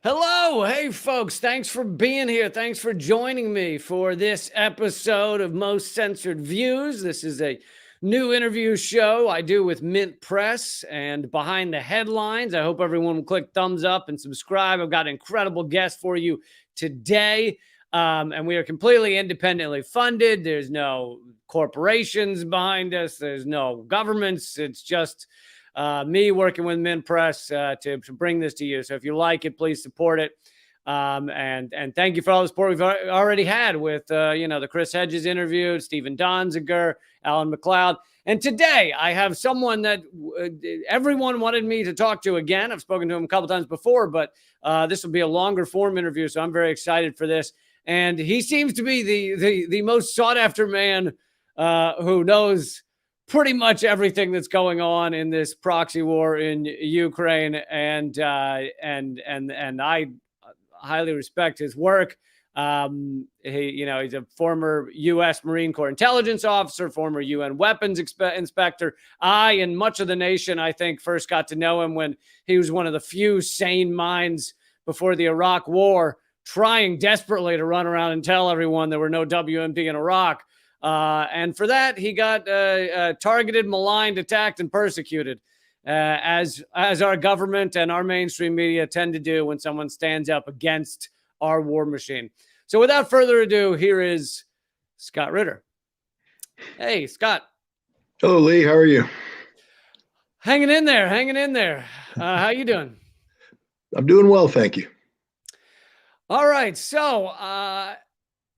Hello. Hey, folks. Thanks for being here. Thanks for joining me for this episode of Most Censored Views. This is a new interview show I do with Mint Press and Behind the Headlines. I hope everyone will click thumbs up and subscribe. I've got an incredible guest for you today. And we are completely independently funded. There's no corporations behind us, there's no governments. It's just me working with Mint Press to bring this to you. So if you like it, please support it. And thank you for all the support we've already had with the Chris Hedges interview, Stephen Donziger, Alan McLeod. And today I have someone that everyone wanted me to talk to again. I've spoken to him a couple times before, but this will be a longer form interview, so I'm very excited for this. And he seems to be the most sought after man who knows pretty much everything that's going on in this proxy war in Ukraine, and I highly respect his work. He's a former U.S. Marine Corps intelligence officer, former UN weapons inspector. I and much of the nation, I think, first got to know him when he was one of the few sane minds before the Iraq War, trying desperately to run around and tell everyone there were no WMD in Iraq. And for that, he got targeted, maligned, attacked, and persecuted, as our government and our mainstream media tend to do when someone stands up against our war machine. So without further ado, here is Scott Ritter. Hey, Scott. Hello, Lee. How are you? Hanging in there. How you doing? I'm doing well, thank you. All right. So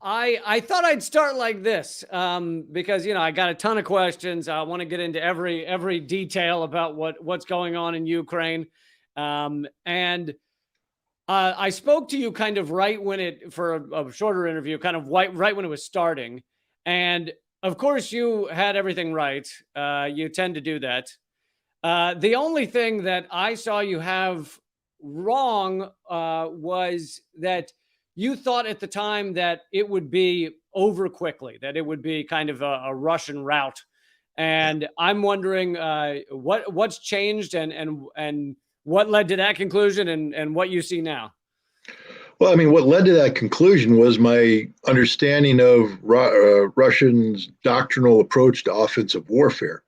I thought I'd start like this because, I got a ton of questions. I want to get into every detail about what's going on in Ukraine. And I spoke to you kind of right when for a shorter interview, kind of right when it was starting. And of course, you had everything right. You tend to do that. The only thing that I saw you have wrong was that you thought at the time that it would be over quickly, that it would be kind of a Russian rout. And I'm wondering what's changed and what led to that conclusion and what you see now. Well, I mean, what led to that conclusion was my understanding of Russians' doctrinal approach to offensive warfare.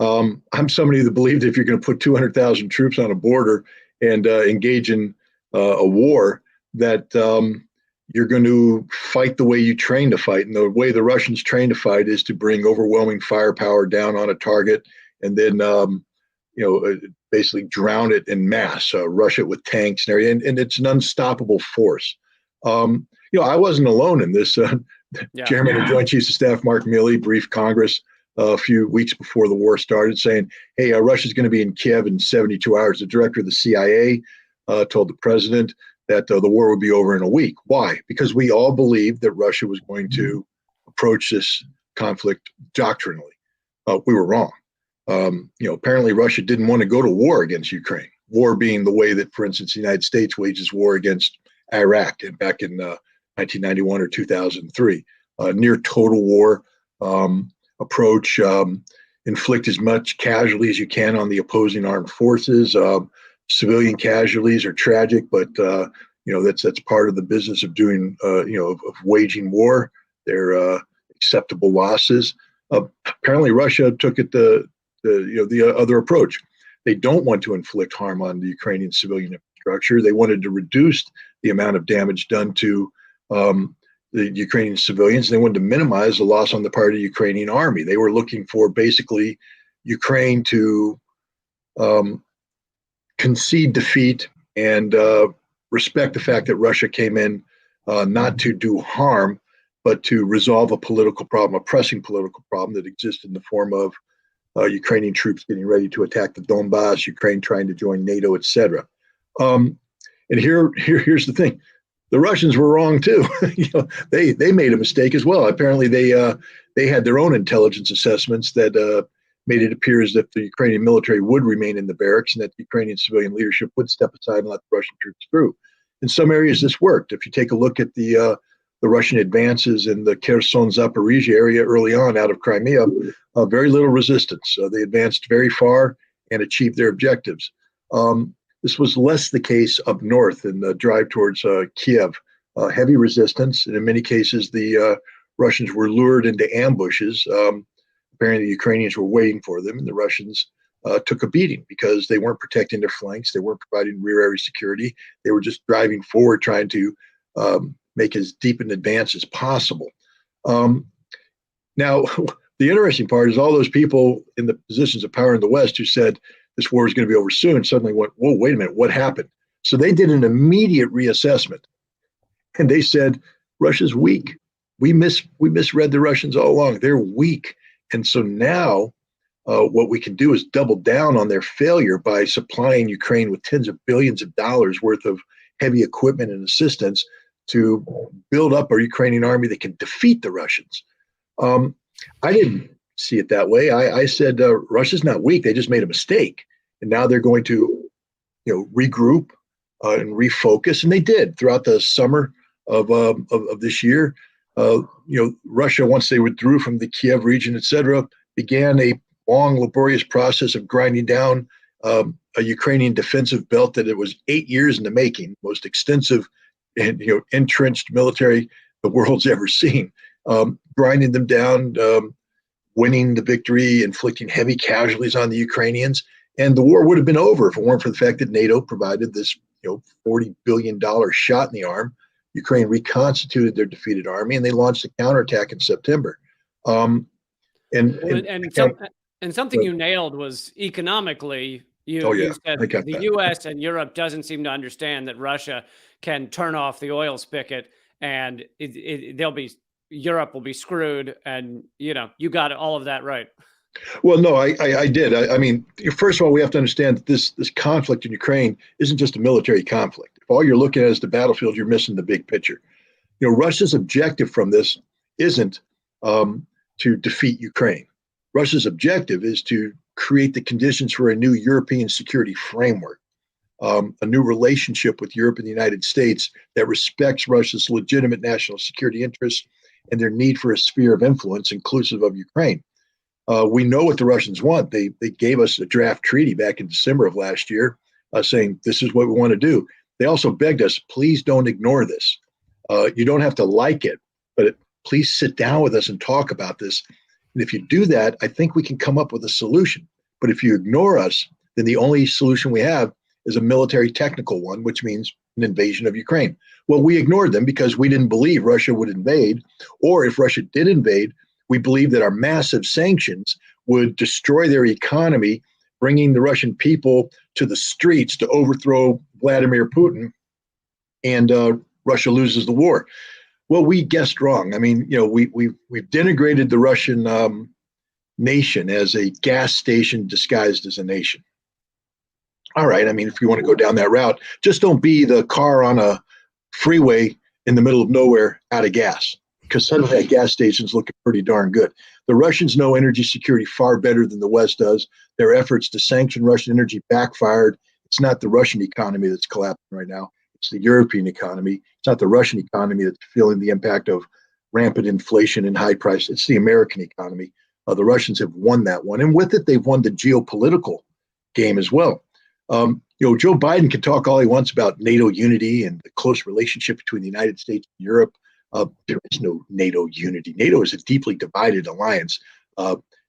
I'm somebody that believed if you're going to put 200,000 troops on a border and engage in a war, that you're going to fight the way you train to fight. And the way the Russians train to fight is to bring overwhelming firepower down on a target and then, basically drown it in mass, rush it with tanks and everything. And it's an unstoppable force. I wasn't alone in this. Chairman of Joint Chiefs of Staff Mark Milley briefed Congress a few weeks before the war started saying, hey, Russia's going to be in Kiev in 72 hours. The director of the CIA told the president that the war would be over in a week. Why? Because we all believed that Russia was going to approach this conflict doctrinally. We were wrong. Apparently Russia didn't want to go to war against Ukraine. War being the way that, for instance, the United States wages war against Iraq back in 1991 or 2003. Near total war approach, inflict as much casualty as you can on the opposing armed forces. Civilian casualties are tragic, but that's part of the business of doing of waging war. They're acceptable losses. Apparently, Russia took it the other approach. They don't want to inflict harm on the Ukrainian civilian infrastructure. They wanted to reduce the amount of damage done to the Ukrainian civilians. They wanted to minimize the loss on the part of the Ukrainian army. They were looking for basically Ukraine to concede defeat and respect the fact that Russia came in not to do harm, but to resolve a political problem, a pressing political problem that exists in the form of Ukrainian troops getting ready to attack the Donbass, Ukraine trying to join NATO, etc. And here's the thing: the Russians were wrong too. They made a mistake as well. Apparently, they had their own intelligence assessments that made it appear as if the Ukrainian military would remain in the barracks and that the Ukrainian civilian leadership would step aside and let the Russian troops through. In some areas, this worked. If you take a look at the Russian advances in the Kherson Zaporizhia area early on out of Crimea, very little resistance. They advanced very far and achieved their objectives. This was less the case up north in the drive towards Kiev. Heavy resistance, and in many cases, the Russians were lured into ambushes. Apparently, the Ukrainians were waiting for them, and the Russians took a beating because they weren't protecting their flanks. They weren't providing rear area security. They were just driving forward, trying to make as deep an advance as possible. Now, the interesting part is all those people in the positions of power in the West who said this war is going to be over soon suddenly went, whoa, wait a minute, what happened? So they did an immediate reassessment, and they said Russia's weak. We misread the Russians all along. They're weak, and so now what we can do is double down on their failure by supplying Ukraine with tens of billions of dollars worth of heavy equipment and assistance to build up a Ukrainian army that can defeat the Russians. I didn't see it that way. I said Russia's not weak; they just made a mistake, and now they're going to, regroup and refocus, and they did throughout the summer of this year. Russia, once they withdrew from the Kiev region, etc., began a long, laborious process of grinding down a Ukrainian defensive belt that it was 8 years in the making, most extensive and entrenched military the world's ever seen. Grinding them down, winning the victory, inflicting heavy casualties on the Ukrainians, and the war would have been over if it weren't for the fact that NATO provided this, $40 billion shot in the arm. Ukraine reconstituted their defeated army, and they launched a counterattack in September. And something you nailed was economically. You said the U.S. and Europe doesn't seem to understand that Russia can turn off the oil spigot, and Europe will be screwed. And you got all of that right. Well, no, I did. I mean, first of all, we have to understand that this conflict in Ukraine isn't just a military conflict. If all you're looking at is the battlefield, you're missing the big picture. Russia's objective from this isn't to defeat Ukraine. Russia's objective is to create the conditions for a new European security framework, a new relationship with Europe and the United States that respects Russia's legitimate national security interests and their need for a sphere of influence inclusive of Ukraine. We know what the Russians want. They gave us a draft treaty back in December of last year saying this is what we want to do. They also begged us, please don't ignore this. You don't have to like it, but please sit down with us and talk about this. And if you do that, I think we can come up with a solution. But if you ignore us, then the only solution we have is a military technical one, which means an invasion of Ukraine. Well, we ignored them because we didn't believe Russia would invade, or if Russia did invade, we believed that our massive sanctions would destroy their economy, bringing the Russian people to the streets to overthrow Vladimir Putin, and Russia loses the war. Well, we guessed wrong. I mean, we've denigrated the Russian nation as a gas station disguised as a nation. All right, I mean, if you want to go down that route, just don't be the car on a freeway in the middle of nowhere out of gas, because suddenly that gas station's looking pretty darn good. The Russians know energy security far better than the West does. Their efforts to sanction Russian energy backfired. It's not the Russian economy that's collapsing right now. It's the European economy. It's not the Russian economy that's feeling the impact of rampant inflation and high prices. It's the American economy. The Russians have won that one. And with it, they've won the geopolitical game as well. Joe Biden can talk all he wants about NATO unity and the close relationship between the United States and Europe. There is no NATO unity. NATO is a deeply divided alliance,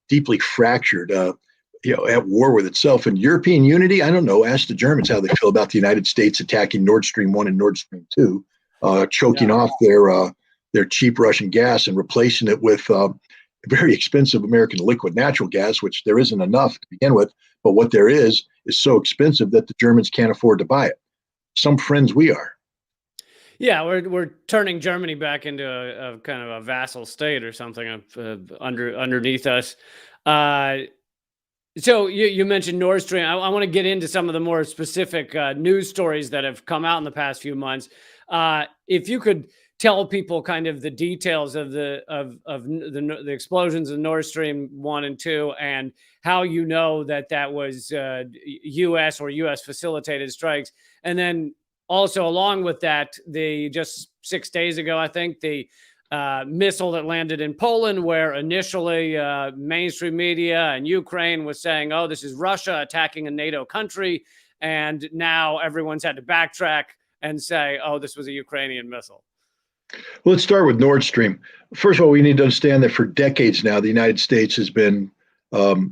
deeply fractured, at war with itself. And European unity, I don't know. Ask the Germans how they feel about the United States attacking Nord Stream 1 and Nord Stream 2, choking off their cheap Russian gas and replacing it with very expensive American liquid natural gas, which there isn't enough to begin with. But what there is so expensive that the Germans can't afford to buy it. Some friends we are. Yeah, we're turning Germany back into a kind of a vassal state or something underneath us. So you mentioned Nord Stream. I want to get into some of the more specific news stories that have come out in the past few months. If you could tell people kind of the details of the explosions of Nord Stream 1 and 2, and how that was U.S. or U.S. facilitated strikes, and then also along with that, just 6 days ago, I think the missile that landed in Poland, where initially mainstream media and Ukraine was saying, "Oh, this is Russia attacking a NATO country," and now everyone's had to backtrack and say, oh, this was a Ukrainian missile? Well, let's start with Nord Stream. First of all, we need to understand that for decades now, the United States has been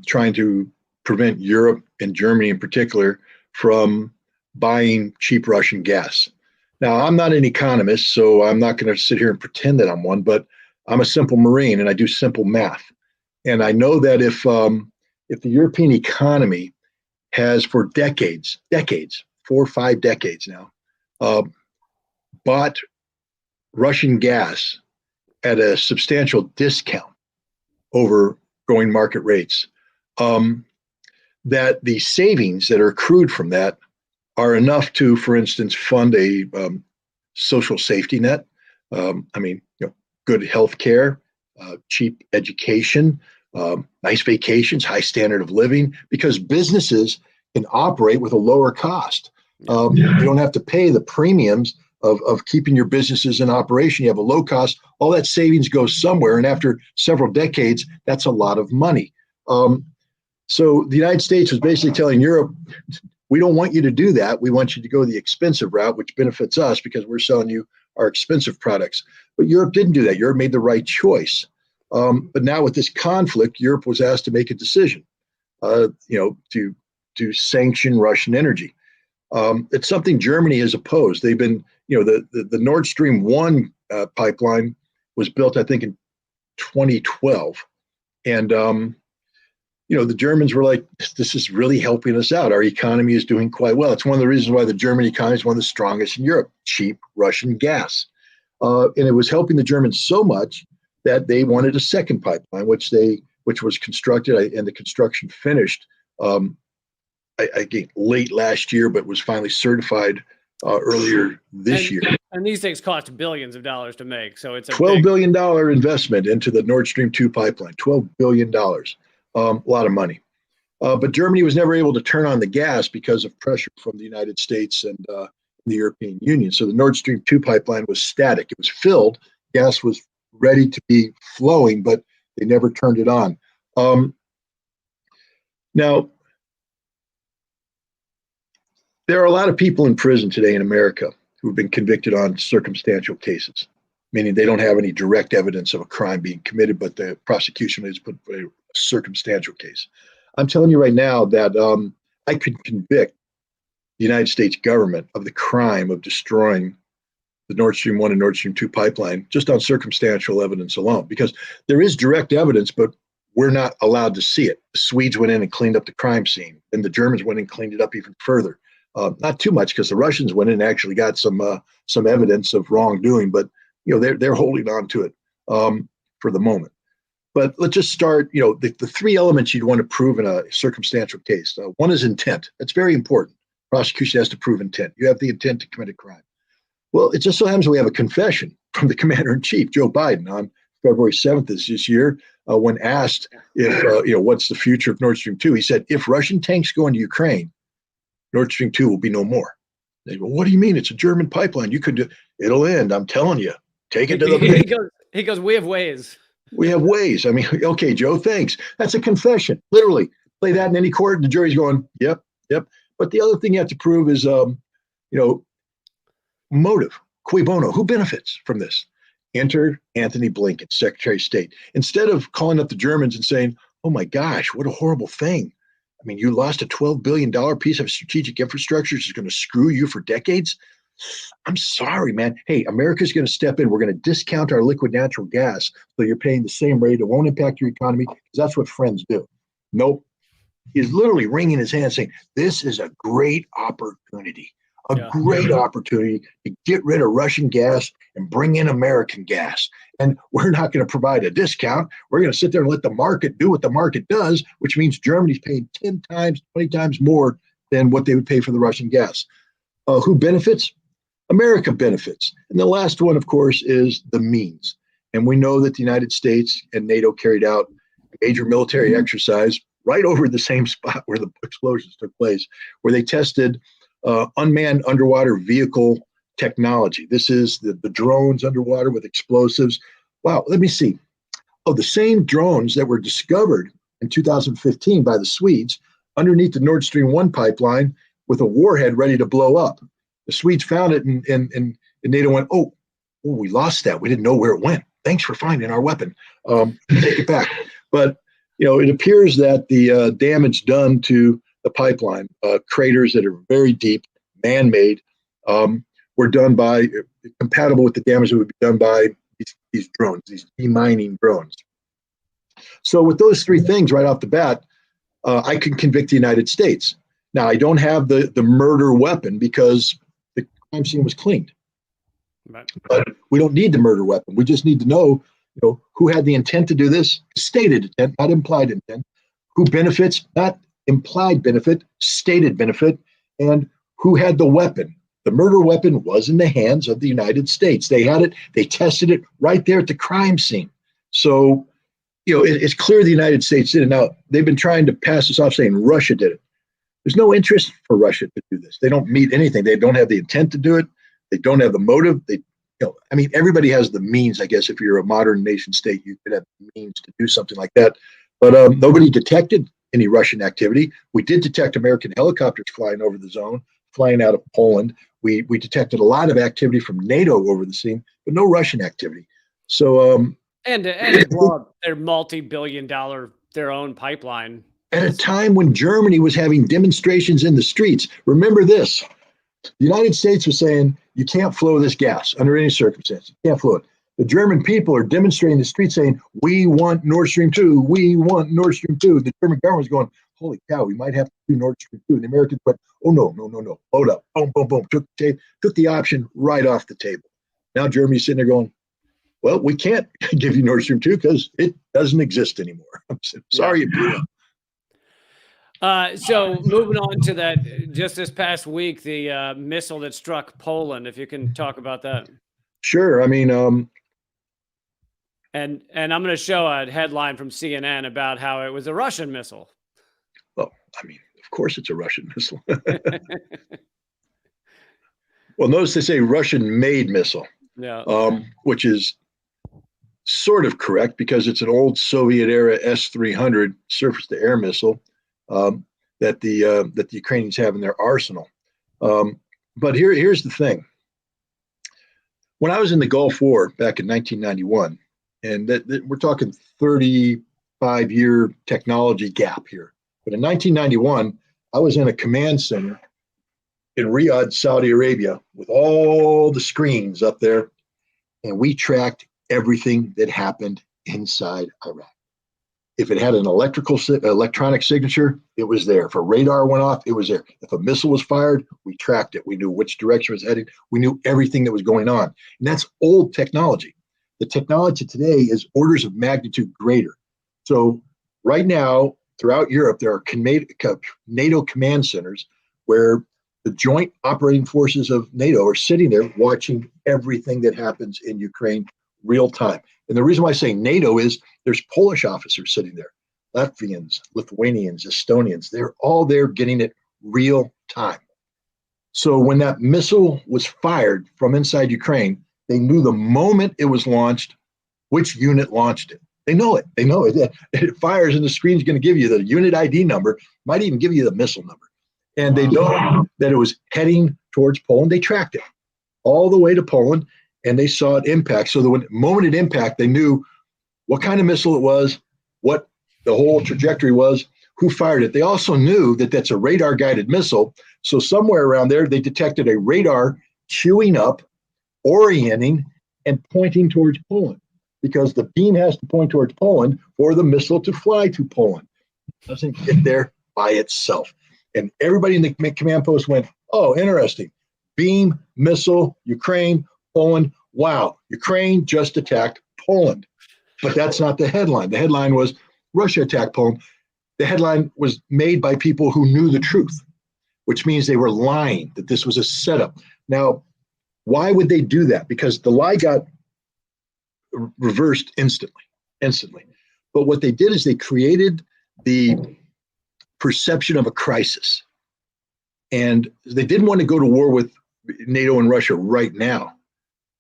trying to prevent Europe and Germany in particular from buying cheap Russian gas. Now, I'm not an economist, so I'm not going to sit here and pretend that I'm one, but I'm a simple Marine and I do simple math. And I know that if the European economy has for decades, 4 or 5 decades now, bought Russian gas at a substantial discount over going market rates, that the savings that are accrued from that are enough to, for instance, fund a social safety net. Good health care, cheap education, nice vacations, high standard of living, because businesses can operate with a lower cost. You don't have to pay the premiums of keeping your businesses in operation. You have a low cost, all that savings goes somewhere. And after several decades, that's a lot of money. So the United States was basically telling Europe, we don't want you to do that. We want you to go the expensive route, which benefits us because we're selling you our expensive products. But Europe didn't do that. Europe made the right choice. But now with this conflict, Europe was asked to make a decision, to sanction Russian energy. It's something Germany has opposed. They've been, the Nord Stream 1 pipeline was built, I think, in 2012. And, the Germans were like, this is really helping us out. Our economy is doing quite well. It's one of the reasons why the German economy is one of the strongest in Europe, cheap Russian gas. And it was helping the Germans so much that they wanted a second pipeline, which was constructed, and the construction finished late last year, but was finally certified earlier this year. And these things cost billions of dollars to make. So it's a $12 billion investment into the Nord Stream 2 pipeline, $12 billion. A lot of money. But Germany was never able to turn on the gas because of pressure from the United States and the European Union. So the Nord Stream 2 pipeline was static. It was filled. Gas was ready to be flowing, but they never turned it on. Now, there are a lot of people in prison today in America who have been convicted on circumstantial cases, meaning they don't have any direct evidence of a crime being committed, but the prosecution has put a circumstantial case. I'm telling you right now that I could convict the United States government of the crime of destroying the Nord Stream 1 and Nord Stream 2 pipeline just on circumstantial evidence alone, because there is direct evidence, but we're not allowed to see it. The Swedes went in and cleaned up the crime scene, and the Germans went in and cleaned it up even further. Not too much, because the Russians went in and actually got some evidence of wrongdoing, but they're holding on to it for the moment. But let's just start. The 3 elements you'd want to prove in a circumstantial case. One is intent. That's very important. Prosecution has to prove intent. You have the intent to commit a crime. Well, it just so happens we have a confession from the commander-in-chief, Joe Biden, on February 7th this year, when asked if what's the future of Nord Stream 2. He said, if Russian tanks go into Ukraine, Nord Stream 2 will be no more. They go, what do you mean? It's a German pipeline. You could do. It'll end. I'm telling you. Take it to the. He goes. We have ways. We have ways. I mean, okay, Joe, thanks. That's a confession. Literally, play that in any court, and the jury's going, yep. But the other thing you have to prove is, motive. Cui bono. Who benefits from this? Enter Anthony Blinken, Secretary of State. Instead of calling up the Germans and saying, oh my gosh, what a horrible thing. I mean, you lost a $12 billion piece of strategic infrastructure that's going to screw you for decades. I'm sorry, man. Hey, America's going to step in. We're going to discount our liquid natural gas so you're paying the same rate. It won't impact your economy, because that's what friends do. Nope. He's literally wringing his hands saying, this is a great opportunity, great opportunity to get rid of Russian gas and bring in American gas. And we're not going to provide a discount. We're going to sit there and let the market do what the market does, which means Germany's paying 10 times, 20 times more than what they would pay for the Russian gas. Who benefits? America benefits. And the last one, of course, is the means. And we know that the United States and NATO carried out a major military exercise right over the same spot where the explosions took place, where they tested unmanned underwater vehicle technology. This is the drones underwater with explosives. Wow, let me see. Oh, the same drones that were discovered in 2015 by the Swedes underneath the Nord Stream 1 pipeline with a warhead ready to blow up. The Swedes found it, and NATO went, oh, we lost that. We didn't know where it went. Thanks for finding our weapon. Take it back. But it appears that the damage done to the pipeline, craters that are very deep, man-made, were done by compatible with the damage that would be done by these drones, these demining drones. So with those three things right off the bat, I can convict the United States. Now, I don't have the murder weapon because the crime scene was cleaned. Right. But we don't need the murder weapon. We just need to know, who had the intent to do this, stated intent, not implied intent, who benefits, not implied benefit, stated benefit, and who had the weapon. The murder weapon was in the hands of the United States. They had it. They tested it right there at the crime scene. So, it's clear the United States did it. Now, they've been trying to pass this off saying Russia did it. There's no interest for Russia to do this. They don't meet anything. They don't have the intent to do it. They don't have the motive. Everybody has the means, I guess. If you're a modern nation state, you could have the means to do something like that. But nobody detected any Russian activity. We did detect American helicopters flying over the zone, flying out of Poland. We detected a lot of activity from NATO over the scene, but no Russian activity. So and to blow up their multi-billion-dollar their own pipeline at a time when Germany was having demonstrations in the streets. Remember this: the United States was saying you can't flow this gas under any circumstance. You can't flow it. The German people are demonstrating in the streets saying, we want Nord Stream 2. We want Nord Stream 2. The German government was going, holy cow, we might have to do Nord Stream 2. And the Americans went, oh, no. Load up. Boom, boom, boom. Took the option right off the table. Now Germany's sitting there going, well, we can't give you Nord Stream 2 because it doesn't exist anymore. I'm sorry you blew up. So moving on to that, just this past week, the missile that struck Poland, if you can talk about that. Sure. And I'm going to show a headline from CNN about how it was a Russian missile. Well, of course it's a Russian missile. Well, notice they say Russian-made missile, which is sort of correct because it's an old Soviet-era S-300 surface-to-air missile that the Ukrainians have in their arsenal. But here's the thing. When I was in the Gulf War back in 1991, and we're talking 35-year technology gap here. But in 1991, I was in a command center in Riyadh, Saudi Arabia, with all the screens up there, and we tracked everything that happened inside Iraq. If it had an electronic signature, it was there. If a radar went off, it was there. If a missile was fired, we tracked it. We knew which direction it was heading. We knew everything that was going on. And that's old technology. The technology today is orders of magnitude greater. So right now, throughout Europe, there are NATO command centers where the joint operating forces of NATO are sitting there watching everything that happens in Ukraine real time. And the reason why I say NATO is there's Polish officers sitting there, Latvians, Lithuanians, Estonians. They're all there getting it real time. So when that missile was fired from inside Ukraine, they knew the moment it was launched, which unit launched it. They know it. They know it. It fires and the screen's going to give you the unit ID number, might even give you the missile number. And they know that it was heading towards Poland. They tracked it all the way to Poland, and they saw it impact. So the moment it impacted, they knew what kind of missile it was, what the whole trajectory was, who fired it. They also knew that that's a radar-guided missile. So somewhere around there, they detected a radar queuing up, orienting, and pointing towards Poland, because the beam has to point towards Poland for the missile to fly to Poland. It doesn't get there by itself. And everybody in the command post went, oh, interesting. Beam, missile, Ukraine, Poland. Wow, Ukraine just attacked Poland. But that's not the headline. The headline was Russia attacked Poland. The headline was made by people who knew the truth, which means they were lying, that this was a setup. Now, why would they do that? Because the lie got reversed instantly. But what they did is they created the perception of a crisis. And they didn't want to go to war with NATO and Russia right now.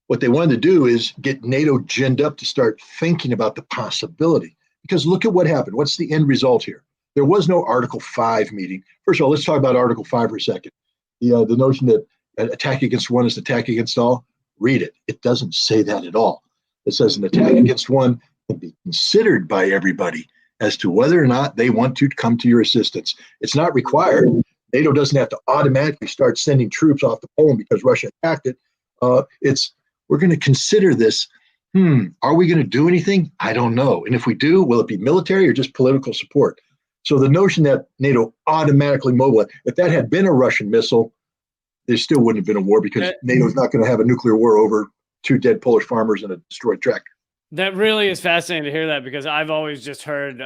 What they wanted to do is get NATO ginned up to start thinking about the possibility. Because look at what happened. What's the end result here? There was no Article 5 meeting. First of all, let's talk about Article 5 for a second. the notion that an attack against one is an attack against all. Read it. It doesn't say that at all. It says an attack against one can be considered by everybody as to whether or not they want to come to your assistance. It's not required. NATO doesn't have to automatically start sending troops off to Poland because Russia attacked it. It's we're going to consider this. Are we going to do anything? I don't know. And if we do, will it be military or just political support? So the notion that NATO automatically mobilized, if that had been a Russian missile, there still wouldn't have been a war because NATO's not going to have a nuclear war over 2 dead Polish farmers and a destroyed tractor. That really is fascinating to hear that, because I've always just heard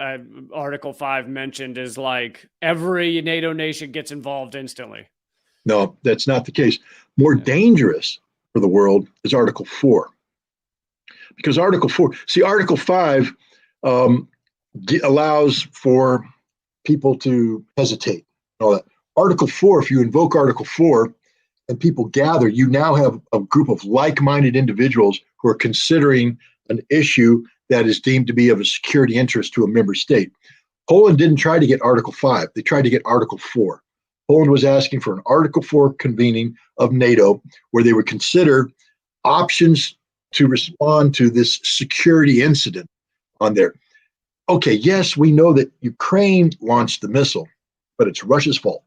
Article 5 mentioned as like every NATO nation gets involved instantly. No, that's not the case. More dangerous for the world is Article 4. Because Article 5 allows for people to hesitate and all that. Article 4, if you invoke Article 4 and people gather, you now have a group of like-minded individuals who are considering an issue that is deemed to be of a security interest to a member state. Poland didn't try to get Article 5. They tried to get Article 4. Poland was asking for an Article 4 convening of NATO where they would consider options to respond to this security incident on there. Okay, yes, we know that Ukraine launched the missile, but it's Russia's fault.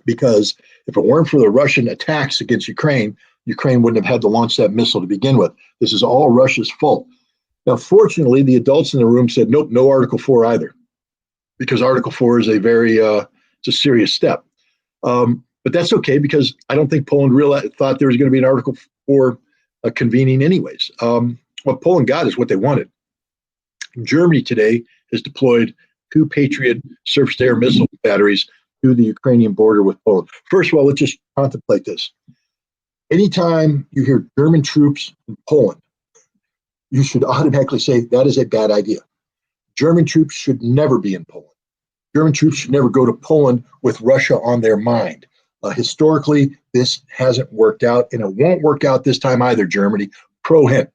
Because if it weren't for the Russian attacks against Ukraine, Ukraine wouldn't have had to launch that missile to begin with. This is all Russia's fault. Now, fortunately, the adults in the room said, nope, no Article 4 either, because Article 4 is a very, it's a serious step. But that's okay, because I don't think Poland thought there was going to be an Article 4 convening anyways. What Poland got is what they wanted. Germany today has deployed 2 Patriot surface-to-air missile batteries to the Ukrainian border with Poland. First of all, let's just contemplate this. Anytime you hear German troops in Poland, you should automatically say that is a bad idea. German troops should never be in Poland. German troops should never go to Poland with Russia on their mind. Historically, this hasn't worked out, and it won't work out this time either, Germany. Pro hint.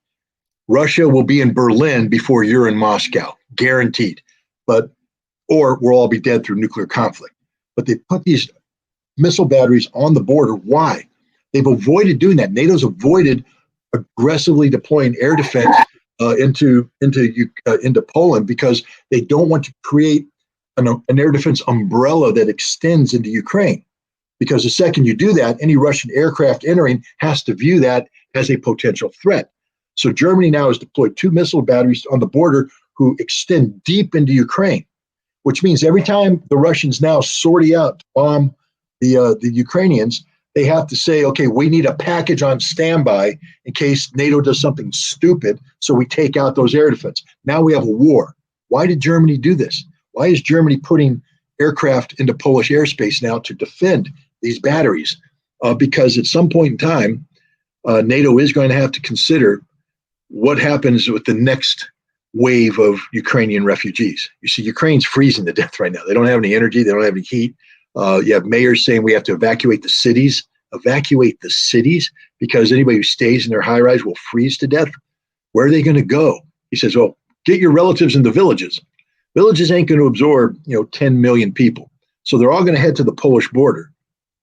Russia will be in Berlin before you're in Moscow, guaranteed. Or we'll all be dead through nuclear conflict. But they put these missile batteries on the border. Why? They've avoided doing that. NATO's avoided aggressively deploying air defense into Poland because they don't want to create an air defense umbrella that extends into Ukraine. Because the second you do that, any Russian aircraft entering has to view that as a potential threat. So Germany now has deployed 2 missile batteries on the border who extend deep into Ukraine, which means every time the Russians now sortie out to bomb the Ukrainians, they have to say, okay, we need a package on standby in case NATO does something stupid, so we take out those air defense. Now we have a war. Why did Germany do this? Why is Germany putting aircraft into Polish airspace now to defend these batteries? Because at some point in time, NATO is going to have to consider what happens with the next wave of Ukrainian refugees. You see, Ukraine's freezing to death right now. They don't have any energy. They don't have any heat. You have mayors saying we have to evacuate the cities. Evacuate the cities because anybody who stays in their high rise will freeze to death. Where are they going to go? He says, well, get your relatives in the villages. Villages ain't going to absorb, 10 million people. So they're all going to head to the Polish border.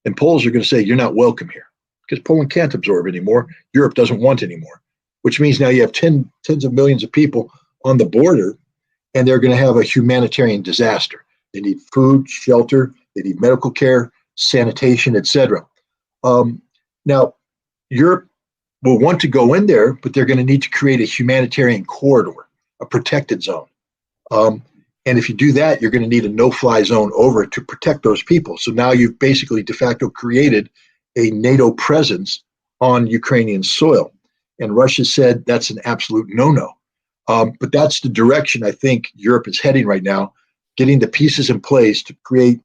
And Poles are going to say, you're not welcome here because Poland can't absorb anymore. Europe doesn't want anymore, which means now you have tens of millions of people on the border, and they're going to have a humanitarian disaster. They need food, shelter, they need medical care, sanitation, etc. Now, Europe will want to go in there, but they're going to need to create a humanitarian corridor, a protected zone. And if you do that, you're going to need a no-fly zone over it to protect those people. So now you've basically de facto created a NATO presence on Ukrainian soil. And Russia said that's an absolute no-no. But that's the direction I think Europe is heading right now, getting the pieces in place to create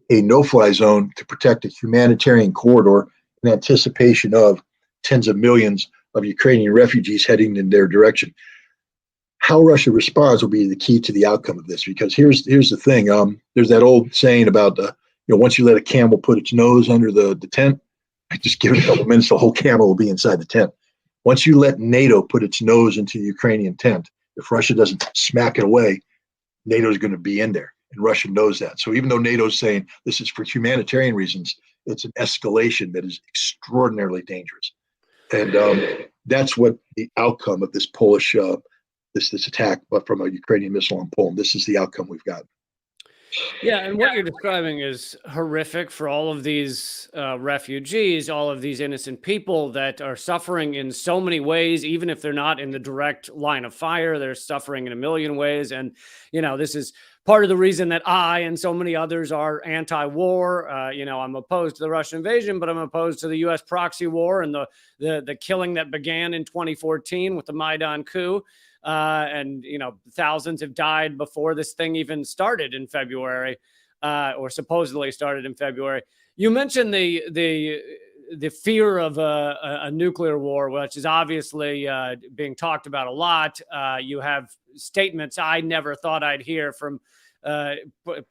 a no-fly zone to protect a humanitarian corridor in anticipation of tens of millions of Ukrainian refugees heading in their direction. How Russia responds will be the key to the outcome of this, because here's the thing. There's that old saying about, once you let a camel put its nose under the tent, just give it a couple minutes, the whole camel will be inside the tent. Once you let NATO put its nose into the Ukrainian tent, if Russia doesn't smack it away, NATO is going to be in there, and Russia knows that. So even though NATO is saying this is for humanitarian reasons, It's an escalation that is extraordinarily dangerous. And that's what the outcome of this Polish, this attack from a Ukrainian missile on Poland, this is the outcome we've got. Yeah, and what you're describing is horrific for all of these refugees, all of these innocent people that are suffering in so many ways. Even if they're not in the direct line of fire, they're suffering in a million ways. And, this is part of the reason that I and so many others are anti-war. I'm opposed to the Russian invasion, but I'm opposed to the U.S. proxy war and the killing that began in 2014 with the Maidan coup. And thousands have died before this thing even started in February, or supposedly started in February. You mentioned the fear of a nuclear war, which is obviously being talked about a lot. You have statements I never thought I'd hear from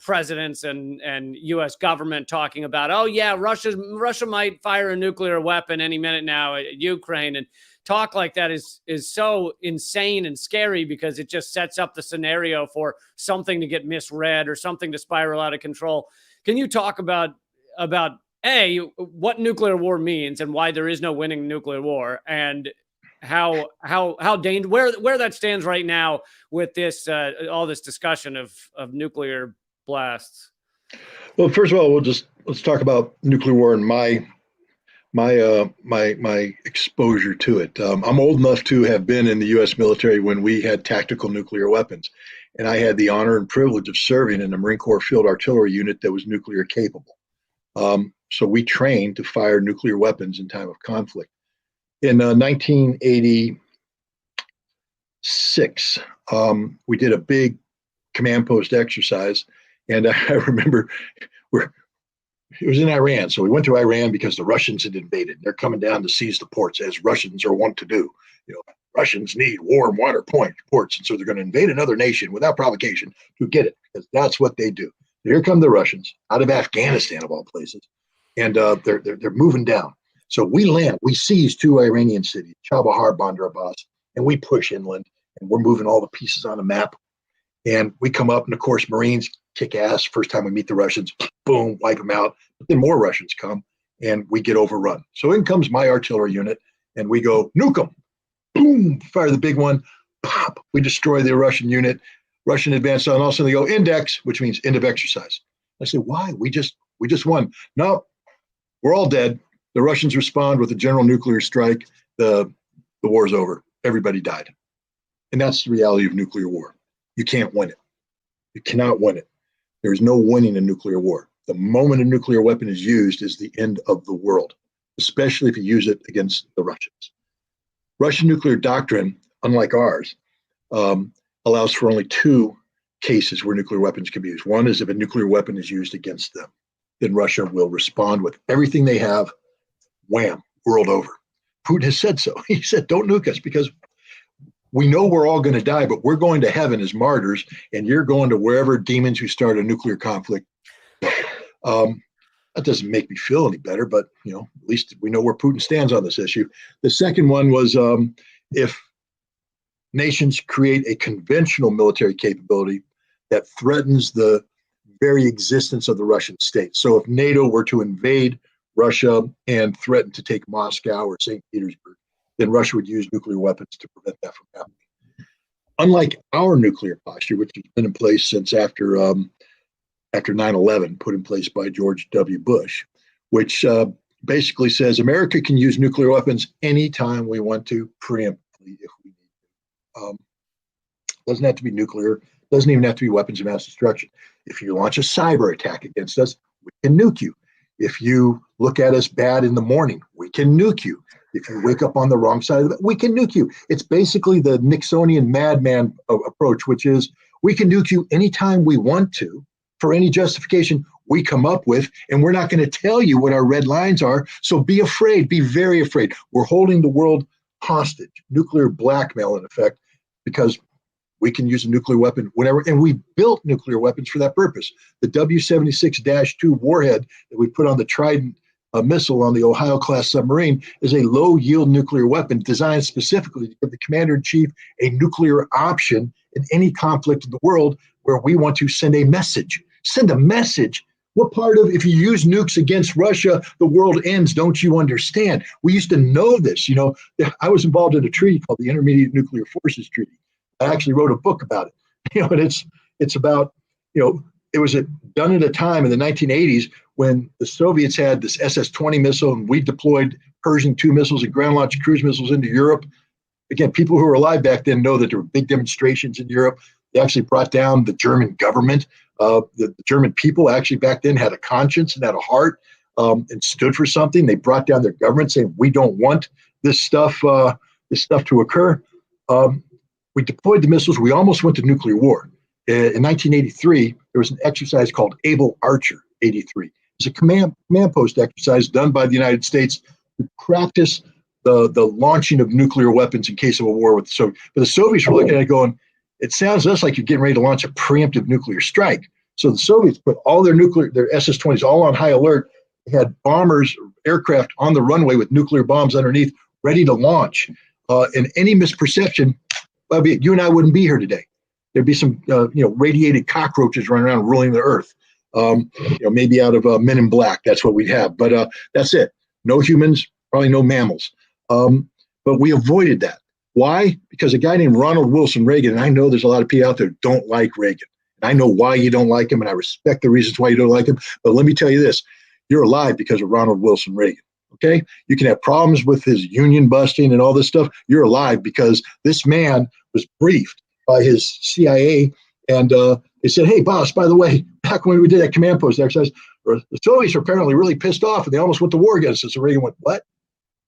presidents and U.S. government talking about, oh yeah, Russia might fire a nuclear weapon any minute now at Ukraine, and talk like that is so insane and scary because it just sets up the scenario for something to get misread or something to spiral out of control. Can you talk about A, what nuclear war means and why there is no winning nuclear war, and how dangerous, where that stands right now with this all this discussion of nuclear blasts? Well, first of all, let's talk about nuclear war and my exposure to it. I'm old enough to have been in the U.S. military when we had tactical nuclear weapons, and I had the honor and privilege of serving in the Marine Corps Field Artillery Unit that was nuclear capable. So we trained to fire nuclear weapons in time of conflict. In 1986, we did a big command post exercise, and I remember it was in Iran. So we went to Iran because the Russians had invaded. They're coming down to seize the ports, as Russians are wont to do. Russians need warm water ports, and so they're going to invade another nation without provocation to get it, because that's what they do. So here come the Russians out of Afghanistan, of all places, and they're moving down. So we land, we seize 2 Iranian cities, Chabahar, Bandar Abbas, and we push inland, and we're moving all the pieces on the map. And we come up, and of course, Marines kick ass. First time we meet the Russians, boom, wipe them out. But then more Russians come, and we get overrun. So in comes my artillery unit, and we go, nuke them. Boom, fire the big one, pop. We destroy the Russian unit. Russian advance on. All of a sudden they go index, which means end of exercise. I say, why? We just won. No, we're all dead. The Russians respond with a general nuclear strike. The war's over. Everybody died. And that's the reality of nuclear war. You can't win it. You cannot win it. There's no winning a nuclear war. The moment a nuclear weapon is used is the end of the world, especially if you use it against the Russians. Russian nuclear doctrine, unlike ours, allows for only 2 cases where nuclear weapons can be used. One is if a nuclear weapon is used against them, then Russia will respond with everything they have, wham, world over. Putin has said so. He said, don't nuke us, because we know we're all going to die, but we're going to heaven as martyrs, and you're going to wherever demons who start a nuclear conflict. That doesn't make me feel any better, but at least we know where Putin stands on this issue. The second one was if nations create a conventional military capability that threatens the very existence of the Russian state. So if NATO were to invade Russia and threaten to take Moscow or St. Petersburg, then Russia would use nuclear weapons to prevent that from happening. Unlike our nuclear posture, which has been in place since after 9/11, put in place by George W. Bush, which basically says America can use nuclear weapons anytime we want to, preemptively if we need to. Doesn't have to be nuclear, doesn't even have to be weapons of mass destruction. If you launch a cyber attack against us, we can nuke you. If you look at us bad in the morning, we can nuke you. If you wake up on the wrong side of it, we can nuke you. It's basically the Nixonian madman approach, which is we can nuke you anytime we want to for any justification we come up with, and we're not going to tell you what our red lines are. So be afraid, be very afraid. We're holding the world hostage, nuclear blackmail in effect, because we can use a nuclear weapon whenever, and we built nuclear weapons for that purpose. The W-76-2 warhead that we put on the Trident missile on the Ohio-class submarine is a low-yield nuclear weapon designed specifically to give the commander-in-chief a nuclear option in any conflict in the world where we want to send a message. Send a message? What part of, if you use nukes against Russia, the world ends, don't you understand? We used to know this. I was involved in a treaty called the Intermediate Nuclear Forces Treaty. I actually wrote a book about it. And it's about, it was done at a time in the 1980s when the Soviets had this SS-20 missile and we deployed Pershing II missiles and ground-launched cruise missiles into Europe. Again, people who were alive back then know that there were big demonstrations in Europe. They actually brought down the German government. The German people actually back then had a conscience and had a heart and stood for something. They brought down their government saying, we don't want this stuff to occur. We deployed the missiles. We almost went to nuclear war. In 1983, there was an exercise called Able Archer 83. It's a command post exercise done by the United States to practice the launching of nuclear weapons in case of a war with the Soviets. But the Soviets were looking at it going, it sounds to us like you're getting ready to launch a preemptive nuclear strike. So the Soviets put all their SS-20s all on high alert. They had bombers, aircraft on the runway with nuclear bombs underneath, ready to launch. And any misperception, you and I wouldn't be here today. There'd be some, radiated cockroaches running around ruling the earth. Maybe out of Men in Black. That's what we'd have. But that's it. No humans, probably no mammals. But we avoided that. Why? Because a guy named Ronald Wilson Reagan, and I know there's a lot of people out there who don't like Reagan. And I know why you don't like him, and I respect the reasons why you don't like him. But let me tell you this, you're alive because of Ronald Wilson Reagan, okay? You can have problems with his union busting and all this stuff. You're alive because this man was briefed by his CIA, and they said, hey, boss, by the way, back when we did that command post exercise, the Soviets were apparently really pissed off, and they almost went to war against us. So Reagan went, what?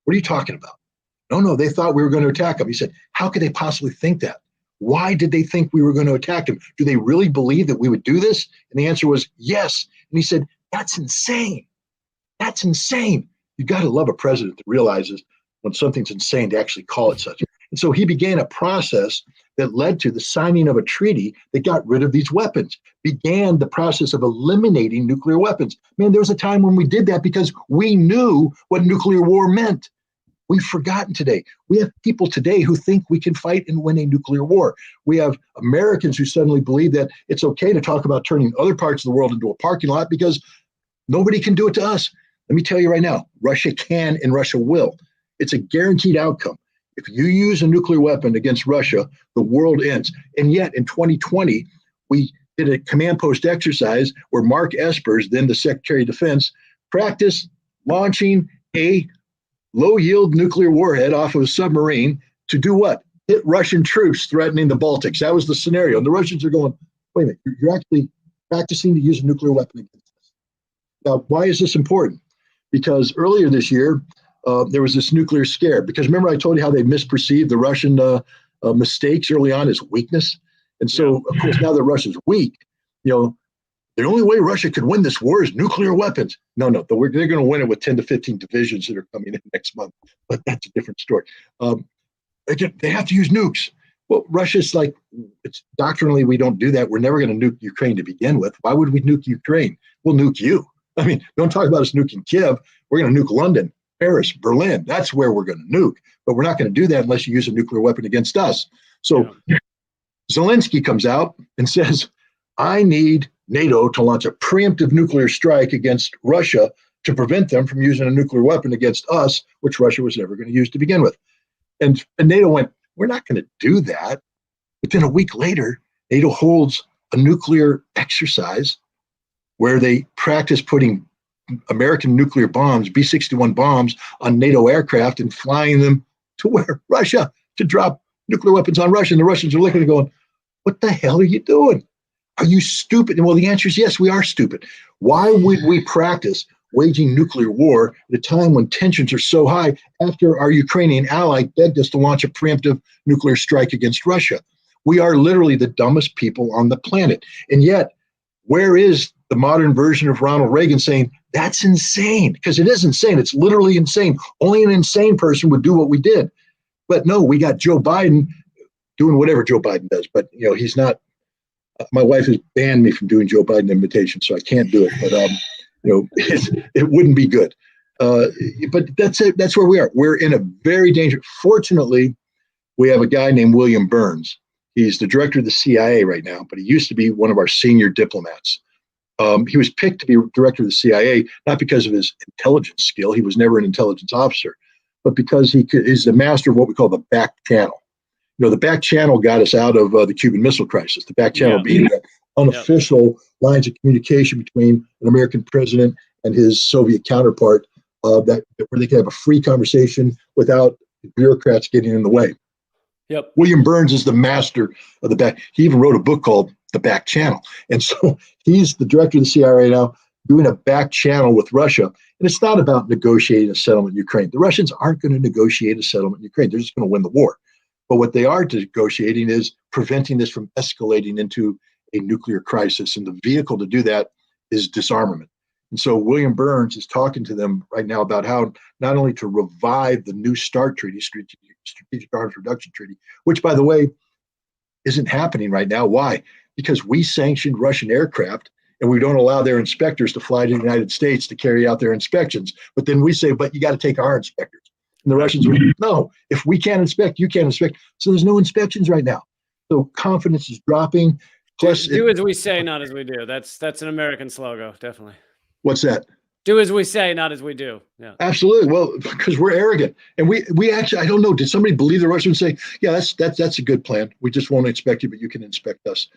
What are you talking about? No, they thought we were going to attack them. He said, how could they possibly think that? Why did they think we were going to attack them? Do they really believe that we would do this? And the answer was yes. And he said, that's insane. That's insane. You've got to love a president that realizes when something's insane to actually call it such. And so he began a process that led to the signing of a treaty that got rid of these weapons, began the process of eliminating nuclear weapons. Man, there was a time when we did that because we knew what nuclear war meant. We've forgotten today. We have people today who think we can fight and win a nuclear war. We have Americans who suddenly believe that it's okay to talk about turning other parts of the world into a parking lot because nobody can do it to us. Let me tell you right now, Russia can and Russia will. It's a guaranteed outcome. If you use a nuclear weapon against Russia, the world ends. And yet in 2020, we did a command post exercise where Mark Espers, then the Secretary of Defense, practiced launching a low-yield nuclear warhead off of a submarine to do what? Hit Russian troops threatening the Baltics. That was the scenario. And the Russians are going, wait a minute, you're actually practicing to use a nuclear weapon against us. Now, why is this important? Because earlier this year, there was this nuclear scare. Because remember I told you how they misperceived the Russian mistakes early on as weakness? And so, of course, now that Russia's weak, the only way Russia could win this war is nuclear weapons. No, they're going to win it with 10 to 15 divisions that are coming in next month. But that's a different story. They have to use nukes. Well, Russia's like, it's doctrinally, we don't do that. We're never going to nuke Ukraine to begin with. Why would we nuke Ukraine? We'll nuke you. I mean, don't talk about us nuking Kiev. We're going to nuke London, Paris, Berlin. That's where we're going to nuke. But we're not going to do that unless you use a nuclear weapon against us. So Zelensky comes out and says, I need NATO to launch a preemptive nuclear strike against Russia to prevent them from using a nuclear weapon against us, which Russia was never going to use to begin with. And NATO went, we're not going to do that. But then a week later, NATO holds a nuclear exercise where they practice putting American nuclear bombs, B-61 bombs, on NATO aircraft and flying them to where? Russia, to drop nuclear weapons on Russia. And the Russians are looking and going, what the hell are you doing? Are you stupid? And well, the answer is yes, we are stupid. Why would we practice waging nuclear war at a time when tensions are so high after our Ukrainian ally begged us to launch a preemptive nuclear strike against Russia? We are literally the dumbest people on the planet. And yet, where is the modern version of Ronald Reagan saying, that's insane? Because it is insane. It's literally insane. Only an insane person would do what we did. But no, we got Joe Biden doing whatever Joe Biden does. But, he's not. My wife has banned me from doing Joe Biden invitations, so I can't do it. But, it wouldn't be good. But that's it. That's where we are. We're in a very dangerous. Fortunately, we have a guy named William Burns. He's the director of the CIA right now, but he used to be one of our senior diplomats. He was picked to be director of the CIA, not because of his intelligence skill. He was never an intelligence officer, but because he's the master of what we call the back channel. The back channel got us out of the Cuban Missile Crisis. The back channel being the unofficial lines of communication between an American president and his Soviet counterpart, that where they could have a free conversation without bureaucrats getting in the way. Yep. William Burns is the master of the back. He even wrote a book called The Back Channel. And so he's the director of the CIA now, doing a back channel with Russia. And it's not about negotiating a settlement in Ukraine. The Russians aren't going to negotiate a settlement in Ukraine. They're just going to win the war. But what they are negotiating is preventing this from escalating into a nuclear crisis. And the vehicle to do that is disarmament. And so William Burns is talking to them right now about how not only to revive the New START Treaty, Strategic Arms Reduction Treaty, which, by the way, isn't happening right now. Why? Because we sanctioned Russian aircraft and we don't allow their inspectors to fly to the United States to carry out their inspections. But then we say, but you got to take our inspectors. And the Russians were, no, if we can't inspect, you can't inspect. So there's no inspections right now. So confidence is dropping. Plus, do as we say, not as we do. That's an American slogan, definitely. What's that? Do as we say, not as we do. Yeah, absolutely. Well, because we're arrogant, and we actually, I don't know. Did somebody believe the Russians say, yeah, that's a good plan. We just won't inspect you, but you can inspect us.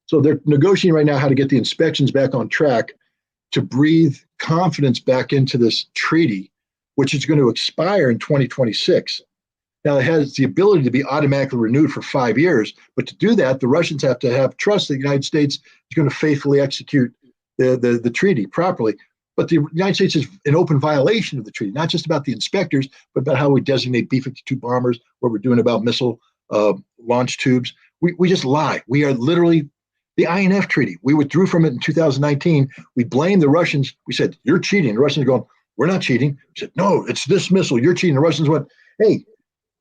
So they're negotiating right now how to get the inspections back on track, to breathe confidence back into this treaty, which is going to expire in 2026. Now, it has the ability to be automatically renewed for 5 years, but to do that, the Russians have to have trust that the United States is going to faithfully execute the treaty properly. But the United States is in open violation of the treaty, not just about the inspectors, but about how we designate B-52 bombers, what we're doing about missile launch tubes. We just lie. We are literally the INF treaty. We withdrew from it in 2019. We blamed the Russians. We said, you're cheating. The Russians are going, we're not cheating. We said, no, it's this missile. You're cheating. The Russians went, hey,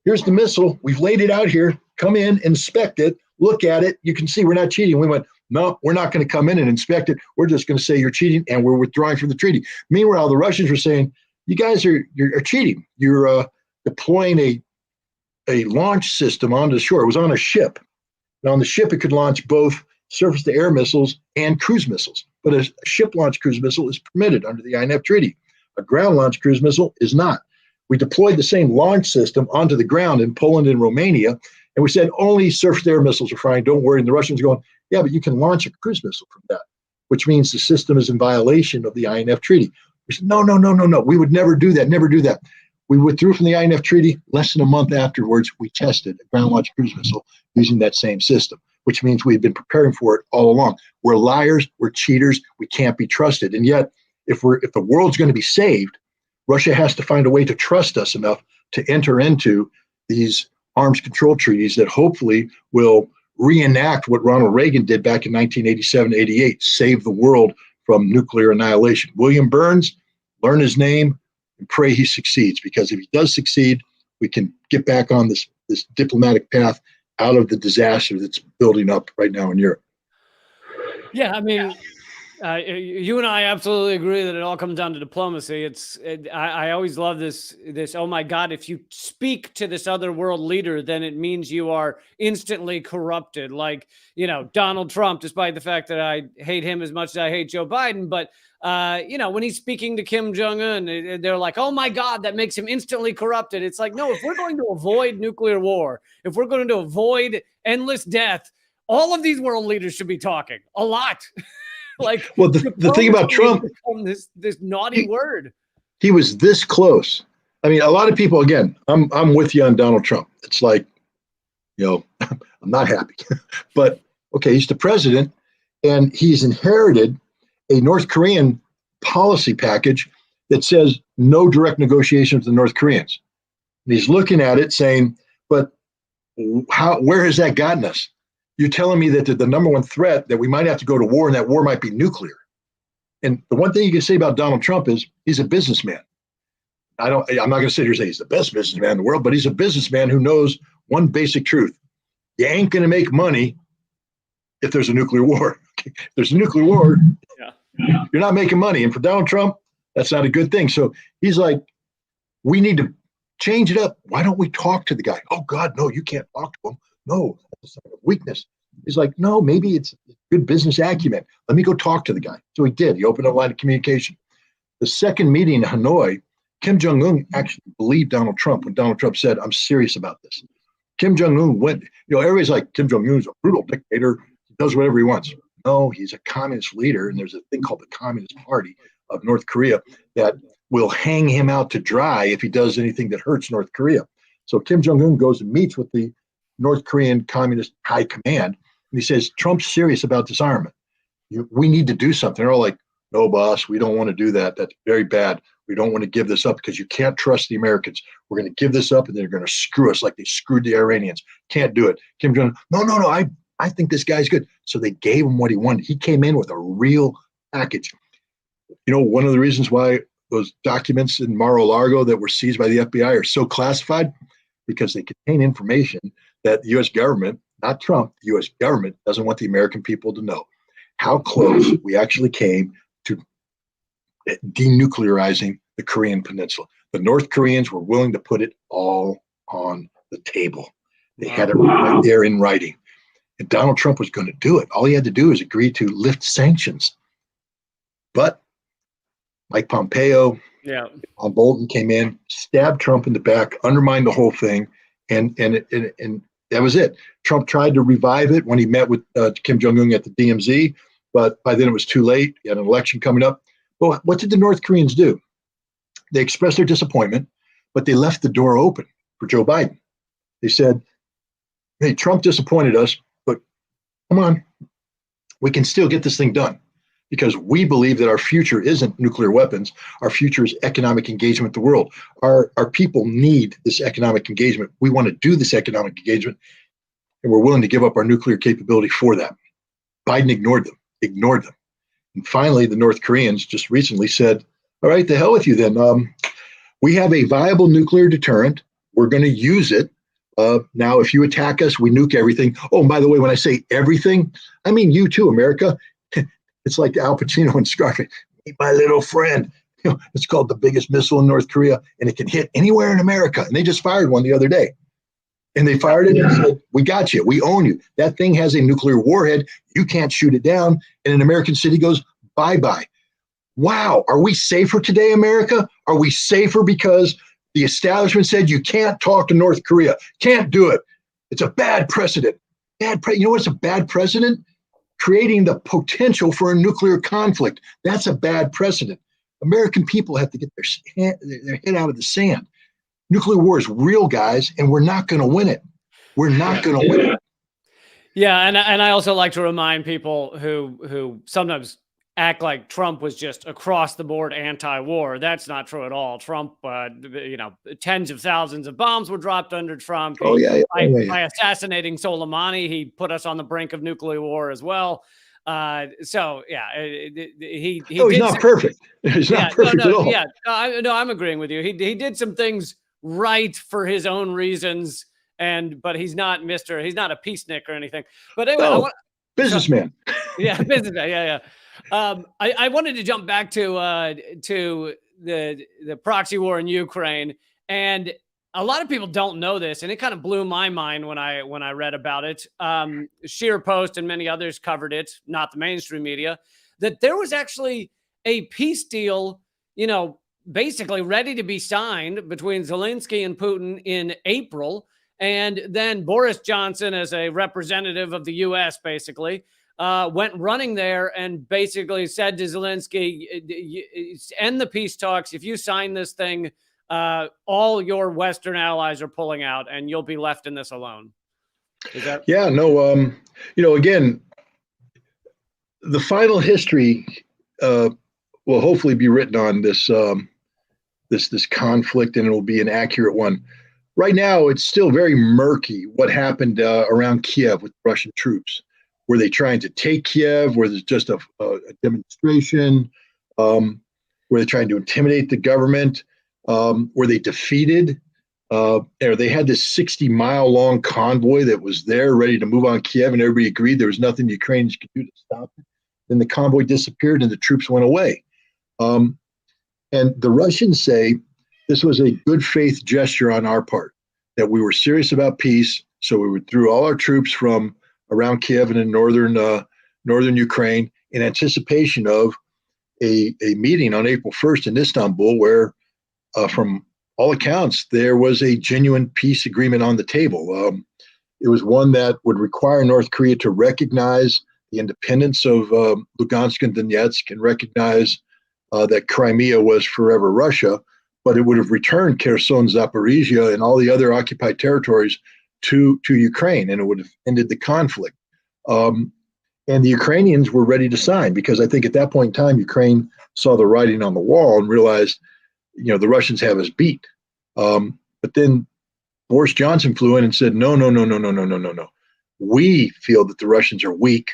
here's the missile. We've laid it out here. Come in, inspect it, look at it. You can see we're not cheating. We went, no, we're not going to come in and inspect it. We're just going to say you're cheating, and we're withdrawing from the treaty. Meanwhile, the Russians were saying, you guys are cheating. You're deploying a launch system onto the shore. It was on a ship. And on the ship, it could launch both surface-to-air missiles and cruise missiles. But a ship-launched cruise missile is permitted under the INF Treaty. A ground-launched cruise missile is not. We deployed the same launch system onto the ground in Poland and Romania, and we said only surface-to-air missiles are fine. Don't worry. And the Russians are going, yeah, but you can launch a cruise missile from that, which means the system is in violation of the INF Treaty. We said, no. We would never do that, never do that. We withdrew from the INF Treaty. Less than a month afterwards, we tested a ground-launched cruise missile using that same system, which means we've been preparing for it all along. We're liars. We're cheaters. We can't be trusted. And yet, if the world's going to be saved, Russia has to find a way to trust us enough to enter into these arms control treaties that hopefully will reenact what Ronald Reagan did back in 1987-88, save the world from nuclear annihilation. William Burns, learn his name and pray he succeeds, because if he does succeed, we can get back on this diplomatic path out of the disaster that's building up right now in Europe. Yeah, I mean, you and I absolutely agree that it all comes down to diplomacy. I always love this, oh my God, if you speak to this other world leader, then it means you are instantly corrupted. Like, Donald Trump, despite the fact that I hate him as much as I hate Joe Biden, but when he's speaking to Kim Jong-un, they're like, oh my God, that makes him instantly corrupted. It's like, no, if we're going to avoid nuclear war, if we're going to avoid endless death, all of these world leaders should be talking a lot. Like, well, the thing about Trump, this naughty word. He was this close. I mean, a lot of people, again, I'm with you on Donald Trump. It's like, I'm not happy, but okay, he's the president, and he's inherited a North Korean policy package that says no direct negotiations with the North Koreans. And he's looking at it saying, but where has that gotten us? You're telling me that the number one threat, that we might have to go to war, and that war might be nuclear. And the one thing you can say about Donald Trump is he's a businessman. I'm not going to sit here and say he's the best businessman in the world, but he's a businessman who knows one basic truth. You ain't going to make money if there's a nuclear war. If there's a nuclear war, you're not making money. And for Donald Trump, that's not a good thing. So he's like, we need to change it up. Why don't we talk to the guy? Oh, God, no, you can't talk to him. No, that's a sign of weakness. He's like, no, maybe it's good business acumen. Let me go talk to the guy. So he did. He opened a line of communication. The second meeting in Hanoi, Kim Jong-un actually believed Donald Trump when Donald Trump said, I'm serious about this. Kim Jong-un went, everybody's like, Kim Jong-un's a brutal dictator. He does whatever he wants. No, he's a communist leader. And there's a thing called the Communist Party of North Korea that will hang him out to dry if he does anything that hurts North Korea. So Kim Jong-un goes and meets with the North Korean Communist High Command. And he says, Trump's serious about disarmament. We need to do something. They're all like, no, boss, we don't want to do that. That's very bad. We don't want to give this up because you can't trust the Americans. We're going to give this up and they're going to screw us like they screwed the Iranians. Can't do it. Kim Jong-un, no, I think this guy's good. So they gave him what he wanted. He came in with a real package. One of the reasons why those documents in Mar-a-Lago that were seized by the FBI are so classified, because they contain information that the U.S. government, not Trump, the U.S. government doesn't want the American people to know how close we actually came to denuclearizing the Korean Peninsula. The North Koreans were willing to put it all on the table. They had it right there in writing. And Donald Trump was going to do it. All he had to do is agree to lift sanctions. But Mike Pompeo, John Bolton came in, stabbed Trump in the back, undermined the whole thing, and that was it. Trump tried to revive it when he met with Kim Jong-un at the DMZ, but by then it was too late. He had an election coming up. Well, what did the North Koreans do? They expressed their disappointment, but they left the door open for Joe Biden. They said, hey, Trump disappointed us, but come on, we can still get this thing done, because we believe that our future isn't nuclear weapons. Our future is economic engagement with the world. Our people need this economic engagement. We want to do this economic engagement, and we're willing to give up our nuclear capability for that. Biden ignored them. And finally, the North Koreans just recently said, all right, the hell with you then. We have a viable nuclear deterrent. We're going to use it. Now, if you attack us, we nuke everything. Oh, and by the way, when I say everything, I mean you too, America. It's like Al Pacino in Scarface. Meet my little friend. It's called the biggest missile in North Korea, and it can hit anywhere in America. And they just fired one the other day. And they fired it and said, we got you. We own you. That thing has a nuclear warhead. You can't shoot it down. And an American city goes, bye-bye. Wow. Are we safer today, America? Are we safer because the establishment said you can't talk to North Korea? Can't do it. It's a bad precedent. You know what's a bad precedent? Creating the potential for a nuclear conflict. That's a bad precedent. American people have to get their head out of the sand. Nuclear war is real, guys, and we're not going to win it. We're not going to win it. Yeah, and I also like to remind people who sometimes act like Trump was just across the board anti-war. That's not true at all. Trump, tens of thousands of bombs were dropped under Trump. By assassinating Soleimani, he put us on the brink of nuclear war as well. He's not perfect. He's not perfect at all. Yeah, I'm agreeing with you. He did some things right for his own reasons, but he's not a peacenik or anything. But anyway, businessman. Businessman. Yeah. I wanted to jump back to the proxy war in Ukraine, and a lot of people don't know this, and it kind of blew my mind when I read about it. Sheer Post and many others covered it, not the mainstream media, that there was actually a peace deal, basically ready to be signed between Zelensky and Putin in April, and then Boris Johnson, as a representative of the U.S., basically went running there and basically said to Zelensky, end the peace talks. If you sign this thing, all your Western allies are pulling out and you'll be left in this alone. Again, the final history will hopefully be written on this conflict, and it will be an accurate one. Right now, it's still very murky what happened around Kiev with Russian troops. Were they trying to take Kiev? Were there just a demonstration? Were they trying to intimidate the government? Were they defeated? They had this 60-mile-long convoy that was there ready to move on Kiev, and everybody agreed there was nothing the Ukrainians could do to stop it. Then the convoy disappeared and the troops went away. And the Russians say this was a good faith gesture on our part, that we were serious about peace, so we withdrew all our troops from around Kiev and in northern Ukraine in anticipation of a meeting on April 1st in Istanbul, where, from all accounts, there was a genuine peace agreement on the table. It was one that would require North Korea to recognize the independence of Lugansk and Donetsk and recognize that Crimea was forever Russia, but it would have returned Kherson, Zaporizhia, and all the other occupied territories to Ukraine, and it would have ended the conflict. And the Ukrainians were ready to sign, because I think at that point in time, Ukraine saw the writing on the wall and realized, the Russians have us beat. But then Boris Johnson flew in and said, no, no, no, no, no, no, no, no, no. We feel that the Russians are weak.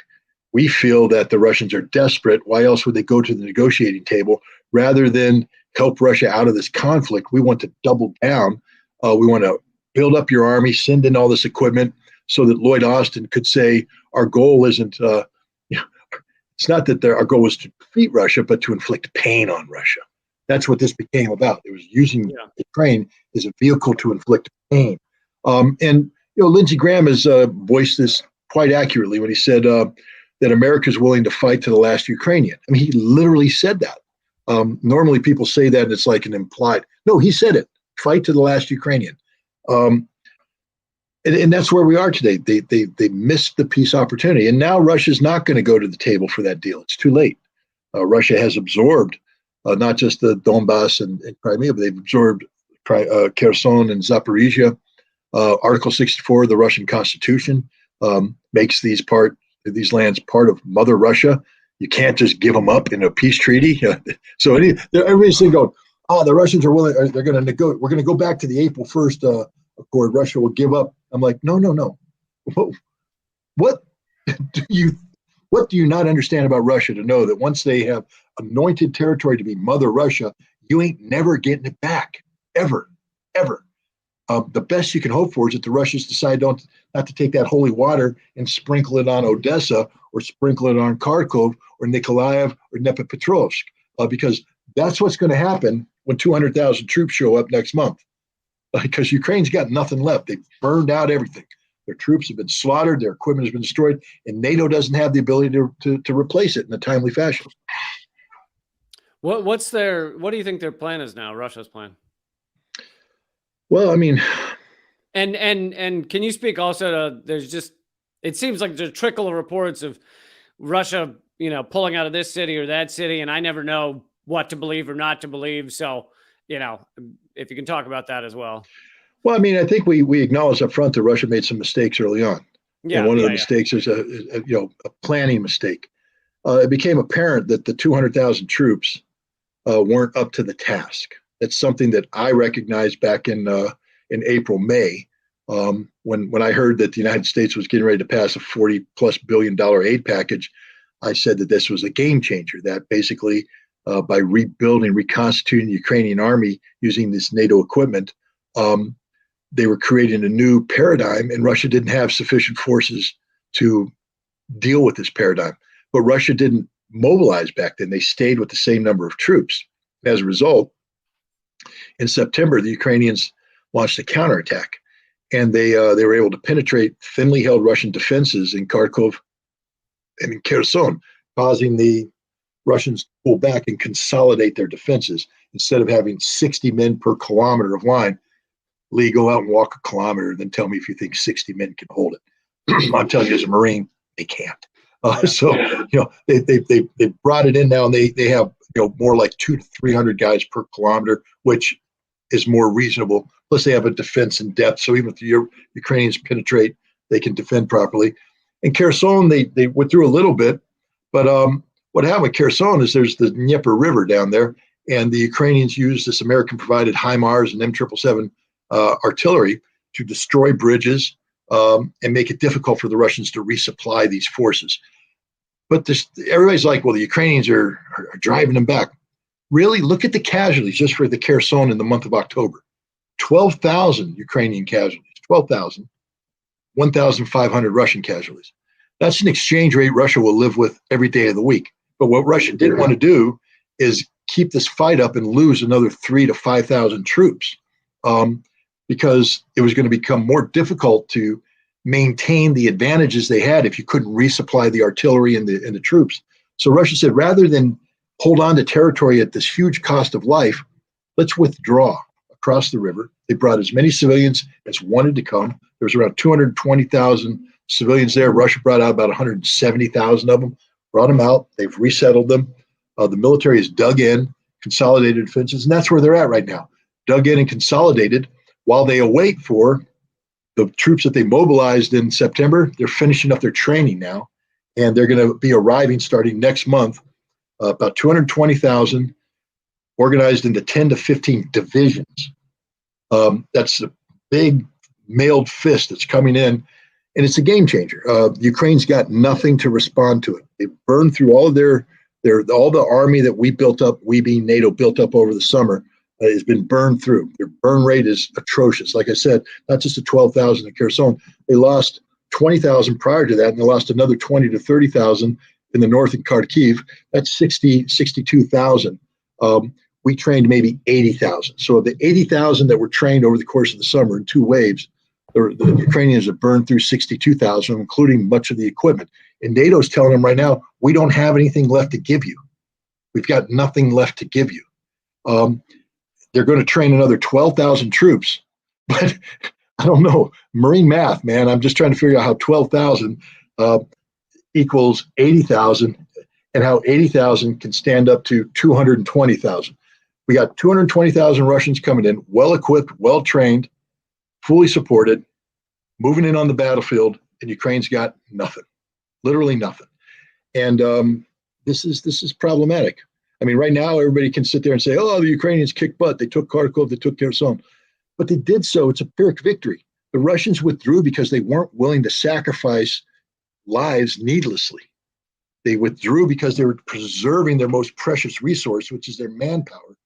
We feel that the Russians are desperate. Why else would they go to the negotiating table rather than help Russia out of this conflict? We want to double down. We want to build up your army, send in all this equipment so that Lloyd Austin could say, our goal isn't, it's not that our goal was to defeat Russia, but to inflict pain on Russia. That's what this became about. It was using Ukraine as a vehicle to inflict pain. And Lindsey Graham has voiced this quite accurately when he said that America is willing to fight to the last Ukrainian. I mean, he literally said that. Normally people say that and it's like an implied. No, he said it. Fight to the last Ukrainian. And that's where we are today. They missed the peace opportunity. And now Russia's not going to go to the table for that deal. It's too late. Russia has absorbed not just the Donbass and Crimea, but they've absorbed Kherson and Zaporizhia. Article 64 of the Russian Constitution makes these lands part of Mother Russia. You can't just give them up in a peace treaty. So everybody's going, the Russians are willing. They're going to negotiate. We're going to go back to the April 1st accord. Russia will give up. I'm like, no. What do you not understand about Russia to know that once they have anointed territory to be Mother Russia, you ain't never getting it back, ever. The best you can hope for is that the Russians decide not to take that holy water and sprinkle it on Odessa or sprinkle it on Kharkov or Nikolaev or Dnipropetrovsk, because that's what's going to happen when 200,000 troops show up next month. Because Ukraine's got nothing left. They've burned out everything. Their troops have been slaughtered. Their equipment has been destroyed, and NATO doesn't have the ability to replace it in a timely fashion. What do you think their plan is now? Russia's plan? Well, I mean, and can you speak also to? It seems like there's a trickle of reports of Russia, pulling out of this city or that city, and I never know what to believe or not to believe. So, if you can talk about that as well. Well, I mean, I think we acknowledge up front that Russia made some mistakes early on. Yeah, and one of the mistakes is a planning mistake. It became apparent that the 200,000 troops weren't up to the task. That's something that I recognized back in April, May, when I heard that the United States was getting ready to pass a $40+ billion aid package. I said that this was a game changer. That basically, by reconstituting the Ukrainian army using this NATO equipment, they were creating a new paradigm, and Russia didn't have sufficient forces to deal with this paradigm. But Russia didn't mobilize back then. They stayed with the same number of troops. As a result, in September, the Ukrainians launched a counterattack, and they were able to penetrate thinly held Russian defenses in Kharkov and in Kherson, causing the Russians to pull back and consolidate their defenses. Instead of having 60 men per kilometer of line, Lee, go out and walk a kilometer, then tell me if you think 60 men can hold it. I'm telling you, as a Marine, they can't. So they brought it in now, and they have more like 200 to 300 guys per kilometer, which is more reasonable. Plus, they have a defense in depth, so even if the Ukrainians penetrate, they can defend properly. In Kherson, they went through a little bit, but what happened with Kherson is there's the Dnieper River down there, and the Ukrainians used this American-provided HIMARS and M777 artillery to destroy bridges and make it difficult for the Russians to resupply these forces. But everybody's like, well, the Ukrainians are driving them back. Really, look at the casualties just for the Kherson in the month of October. 12,000 Ukrainian casualties, 12,000, 1,500 Russian casualties. That's an exchange rate Russia will live with every day of the week. But what Russia didn't want to do is keep this fight up and lose another 3,000 to 5,000 troops, because it was going to become more difficult to maintain the advantages they had if you couldn't resupply the artillery and the troops. So Russia said, rather than hold on to territory at this huge cost of life, let's withdraw across the river. They brought as many civilians as wanted to come. There was around 220,000 civilians there. Russia brought out about 170,000 of them, brought them out. They've resettled them. The military has dug in, consolidated defenses, and that's where they're at right now. Dug in and consolidated while they await for the troops that they mobilized in September. They're finishing up their training now, and they're going to be arriving starting next month, about 220,000 organized into 10 to 15 divisions. That's a big mailed fist that's coming in, and it's a game changer. Ukraine's got nothing to respond to it. They burned through all of all the army that we built up, we being NATO, built up over the summer, has been burned through. Their burn rate is atrocious. Like I said, not just the 12,000 at Kherson. They lost 20,000 prior to that, and they lost another 20 to 30,000 in the north in Kharkiv. That's 62,000. We trained maybe 80,000. So the 80,000 that were trained over the course of the summer in two waves, the Ukrainians have burned through 62,000, including much of the equipment. And NATO's telling them right now, we don't have anything left to give you. We've got nothing left to give you. They're going to train another 12,000 troops, but I don't know. Marine math, man. I'm just trying to figure out how 12,000 equals 80,000 and how 80,000 can stand up to 220,000. We got 220,000 Russians coming in, well-equipped, well-trained, fully supported, moving in on the battlefield, and Ukraine's got nothing, literally nothing. And this is problematic. I mean, right now, everybody can sit there and say, oh, the Ukrainians kicked butt. They took Kharkov, they took Kherson. But they did so. It's a Pyrrhic victory. The Russians withdrew because they weren't willing to sacrifice lives needlessly. They withdrew because they were preserving their most precious resource, which is their manpower.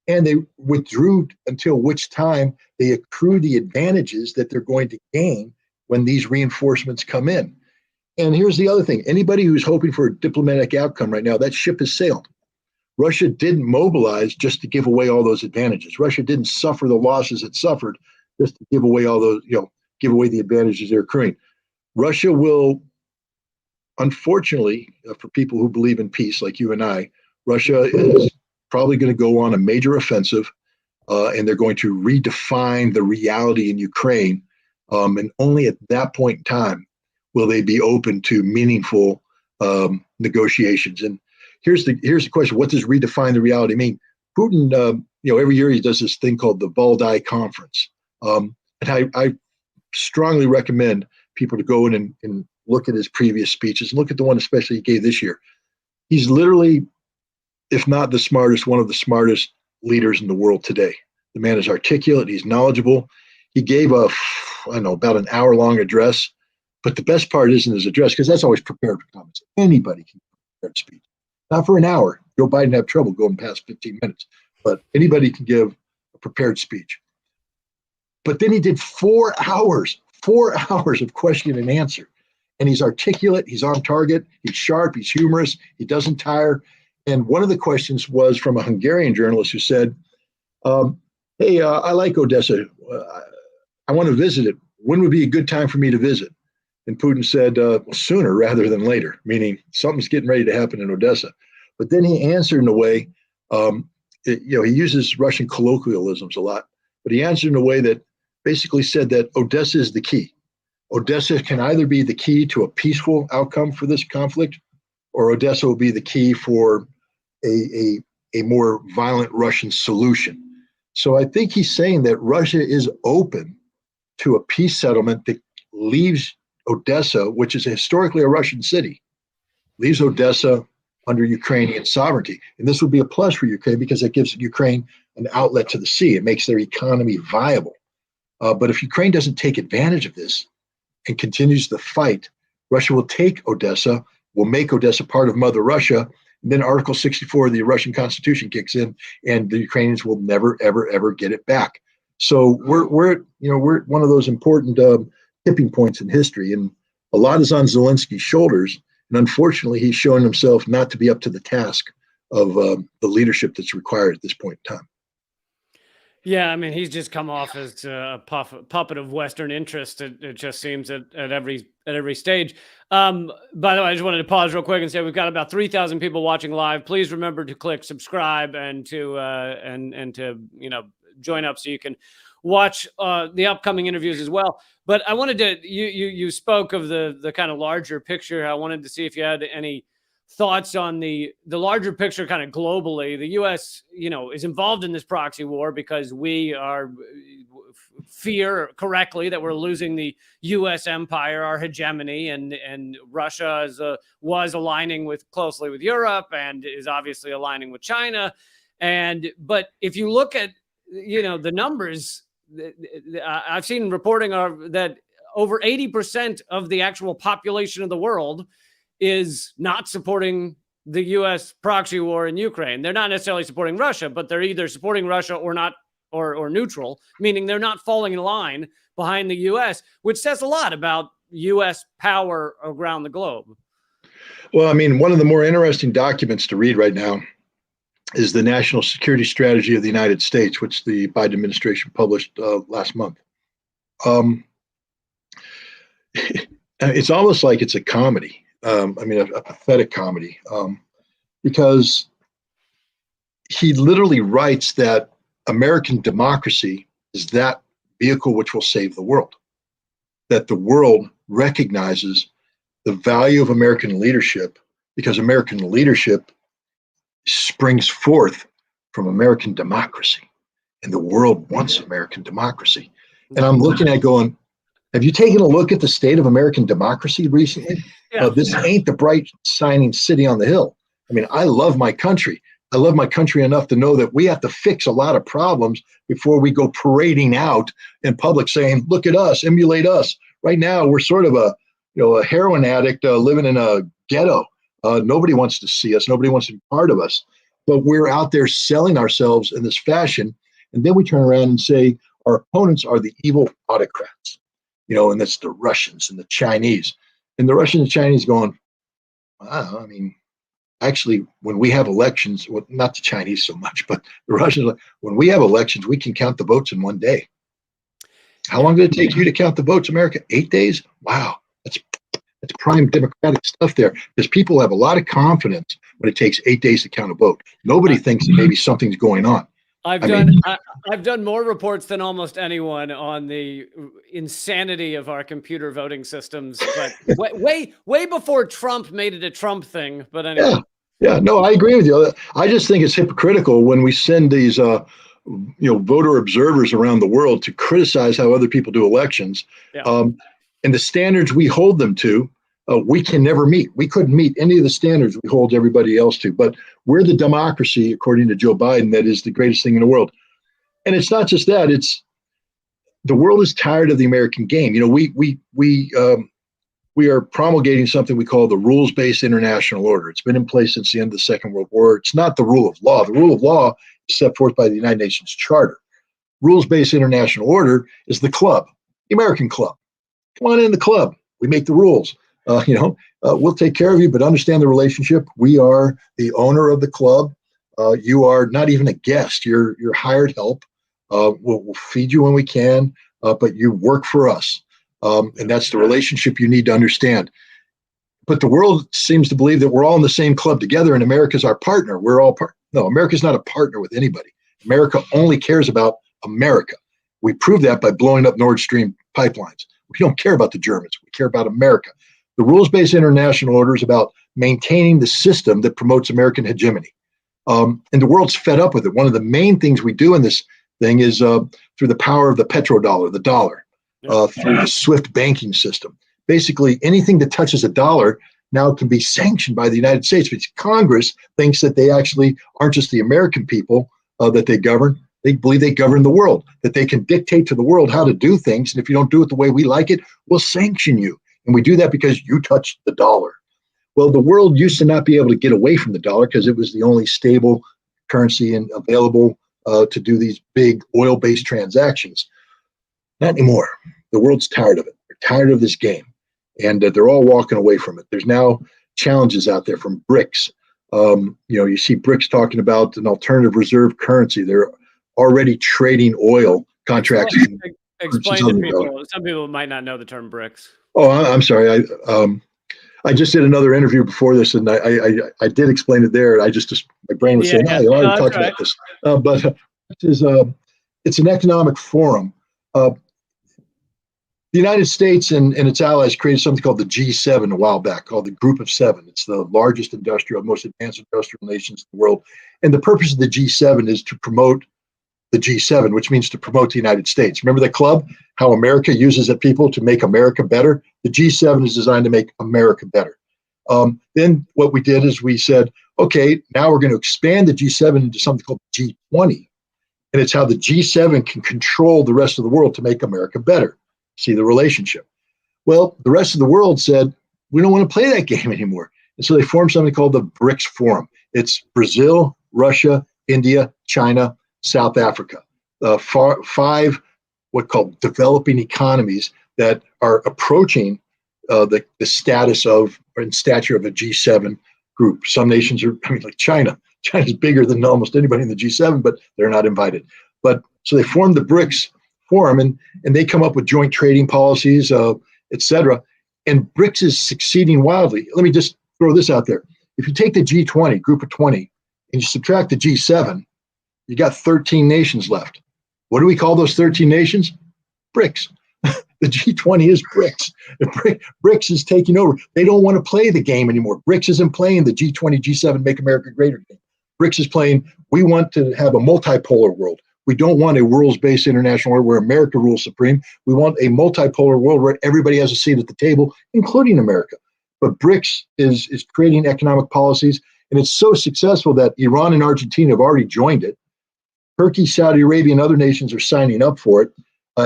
And they withdrew until which time they accrue the advantages that they're going to gain when these reinforcements come in. And here's the other thing. Anybody who's hoping for a diplomatic outcome right now, that ship has sailed. Russia didn't mobilize just to give away all those advantages. Russia didn't suffer the losses it suffered just to give away all those, give away the advantages they're accruing. Russia will, unfortunately, for people who believe in peace like you and I, Russia is probably going to go on a major offensive, and they're going to redefine the reality in Ukraine. And only at that point in time will they be open to meaningful negotiations. And here's the question: what does redefine the reality mean? Putin, every year he does this thing called the Valdai Conference, and I strongly recommend people to go in and look at his previous speeches and look at the one especially he gave this year. He's literally, if not the smartest, one of the smartest leaders in the world today. The man is articulate. He's knowledgeable. He gave about an hour-long address. But the best part isn't his address, because that's always prepared for comments. Anybody can give a prepared speech. Not for an hour. Joe Biden had trouble going past 15 minutes. But anybody can give a prepared speech. But then he did 4 hours of question and answer. And he's articulate. He's on target. He's sharp. He's humorous. He doesn't tire. And one of the questions was from a Hungarian journalist who said, hey, I like Odessa. I want to visit it. When would be a good time for me to visit? And Putin said, sooner rather than later, meaning something's getting ready to happen in Odessa. But then he answered in a way, he uses Russian colloquialisms a lot, but he answered in a way that basically said that Odessa is the key. Odessa can either be the key to a peaceful outcome for this conflict, or Odessa will be the key for a more violent Russian solution. So I think he's saying that Russia is open to a peace settlement that leaves Odessa, which is historically a Russian city, leaves Odessa under Ukrainian sovereignty. And this would be a plus for Ukraine because it gives Ukraine an outlet to the sea. It makes their economy viable. But if Ukraine doesn't take advantage of this and continues the fight, Russia will take Odessa, will make Odessa part of Mother Russia, and then Article 64 of the Russian Constitution kicks in, and the Ukrainians will never, ever, ever get it back. So we're at one of those important tipping points in history, and a lot is on Zelensky's shoulders. And unfortunately, he's showing himself not to be up to the task of the leadership that's required at this point in time. Yeah, I mean, he's just come off as a puppet of Western interest. It just seems at every stage. By the way, I just wanted to pause real quick and say we've got about 3,000 people watching live. Please remember to click subscribe and to join up so you can watch the upcoming interviews as well. But I wanted to you spoke of the kind of larger picture. I wanted to see if you had any thoughts on the larger picture kind of globally. The US, is involved in this proxy war because we are fear correctly that we're losing the US empire, our hegemony, and Russia was aligning closely with Europe and is obviously aligning with China. But if you look at the numbers, I've seen reporting that over 80% of the actual population of the world is not supporting the U.S. proxy war in Ukraine. They're not necessarily supporting Russia, but they're either supporting Russia or not, or neutral, meaning they're not falling in line behind the U.S., which says a lot about U.S. power around the globe. Well, I mean, one of the more interesting documents to read right now is the National Security Strategy of the United States, which the Biden administration published last month. It's almost like it's a comedy. A pathetic comedy, because he literally writes that American democracy is that vehicle which will save the world, that the world recognizes the value of American leadership because American leadership springs forth from American democracy, and the world wants American democracy. And I'm looking at going, have you taken a look at the state of American democracy recently? Yeah. This ain't the bright shining city on the hill. I mean, I love my country. I love my country enough to know that we have to fix a lot of problems before we go parading out in public saying, look at us, emulate us. Right now, we're sort of a heroin addict living in a ghetto. Nobody wants to see us. Nobody wants to be part of us. But we're out there selling ourselves in this fashion. And then we turn around and say our opponents are the evil autocrats, and that's the Russians and the Chinese. And the Russians and Chinese going, wow, I mean, actually, when we have elections, well, not the Chinese so much, but the Russians, when we have elections, we can count the votes in one day. How long did it take you to count the votes, America? 8 days? Wow, that's prime democratic stuff there, because people have a lot of confidence when it takes 8 days to count a vote. Nobody thinks that maybe something's going on. I've done more reports than almost anyone on the insanity of our computer voting systems, but way before Trump made it a Trump thing. But anyway. Yeah, no, I agree with you. I just think it's hypocritical when we send these voter observers around the world to criticize how other people do elections. Yeah. And the standards we hold them to, we can never meet. We couldn't meet any of the standards we hold everybody else to. But we're the democracy, according to Joe Biden, that is the greatest thing in the world. And it's not just that; it's the world is tired of the American game. We are promulgating something we call the rules-based international order. It's been in place since the end of the Second World War. It's not the rule of law. The rule of law is set forth by the United Nations Charter. Rules-based international order is the club, the American club. Come on in the club. We make the rules. We'll take care of you, but understand the relationship. We are the owner of the club. You are not even a guest. You're hired help. We'll feed you when we can, but you work for us. And that's the relationship you need to understand. But the world seems to believe that we're all in the same club together and America's our partner. We're all No, America's not a partner with anybody. America only cares about America. We prove that by blowing up Nord Stream pipelines. We don't care about the Germans. We care about America. The rules-based international order is about maintaining the system that promotes American hegemony. And the world's fed up with it. One of the main things we do in this thing is through the power of the petrodollar, the dollar, through the SWIFT banking system. Basically, anything that touches a dollar now can be sanctioned by the United States, because Congress thinks that they actually aren't just the American people that they govern. They believe they govern the world, that they can dictate to the world how to do things. And if you don't do it the way we like it, we'll sanction you. And we do that because you touched the dollar. Well, the world used to not be able to get away from the dollar because it was the only stable currency and available to do these big oil-based transactions. Not anymore. The world's tired of it. They're tired of this game. And they're all walking away from it. There's now challenges out there from BRICS. You see BRICS talking about an alternative reserve currency. There already trading oil contracts. Explain to people. Some people might not know the term BRICS. Oh, I'm sorry. I just did another interview before this, and I did explain it there. My brain was saying, "Oh, you already talked about this," but it's an economic forum. The United States and its allies created something called the G7 a while back, called the Group of Seven. It's the largest most advanced industrial nations in the world. And the purpose of the G7 is to promote the G7, which means to promote the United States. Remember the club, how America uses it, people, to make America better? The G7 is designed to make America better. Then what we did is we said, okay, now we're going to expand the G7 into something called G20. And it's how the G7 can control the rest of the world to make America better. See the relationship. Well, the rest of the world said, we don't want to play that game anymore. And so they formed something called the BRICS Forum. It's Brazil, Russia, India, China, South Africa. Five what called developing economies that are approaching the status of or in stature of a G7 group. Some nations are, like China. China's bigger than almost anybody in the G7, but they're not invited. But so they formed the BRICS Forum, and they come up with joint trading policies, et cetera. And BRICS is succeeding wildly. Let me just throw this out there. If you take the G20, group of 20, and you subtract the G7, you got 13 nations left. What do we call those 13 nations? BRICS. The G20 is BRICS. BRICS is taking over. They don't want to play the game anymore. BRICS isn't playing the G20, G7, Make America Greater game. BRICS is playing, we want to have a multipolar world. We don't want a rules-based international order where America rules supreme. We want a multipolar world where everybody has a seat at the table, including America. But BRICS is creating economic policies, and it's so successful that Iran and Argentina have already joined it. Turkey, Saudi Arabia, and other nations are signing up for it.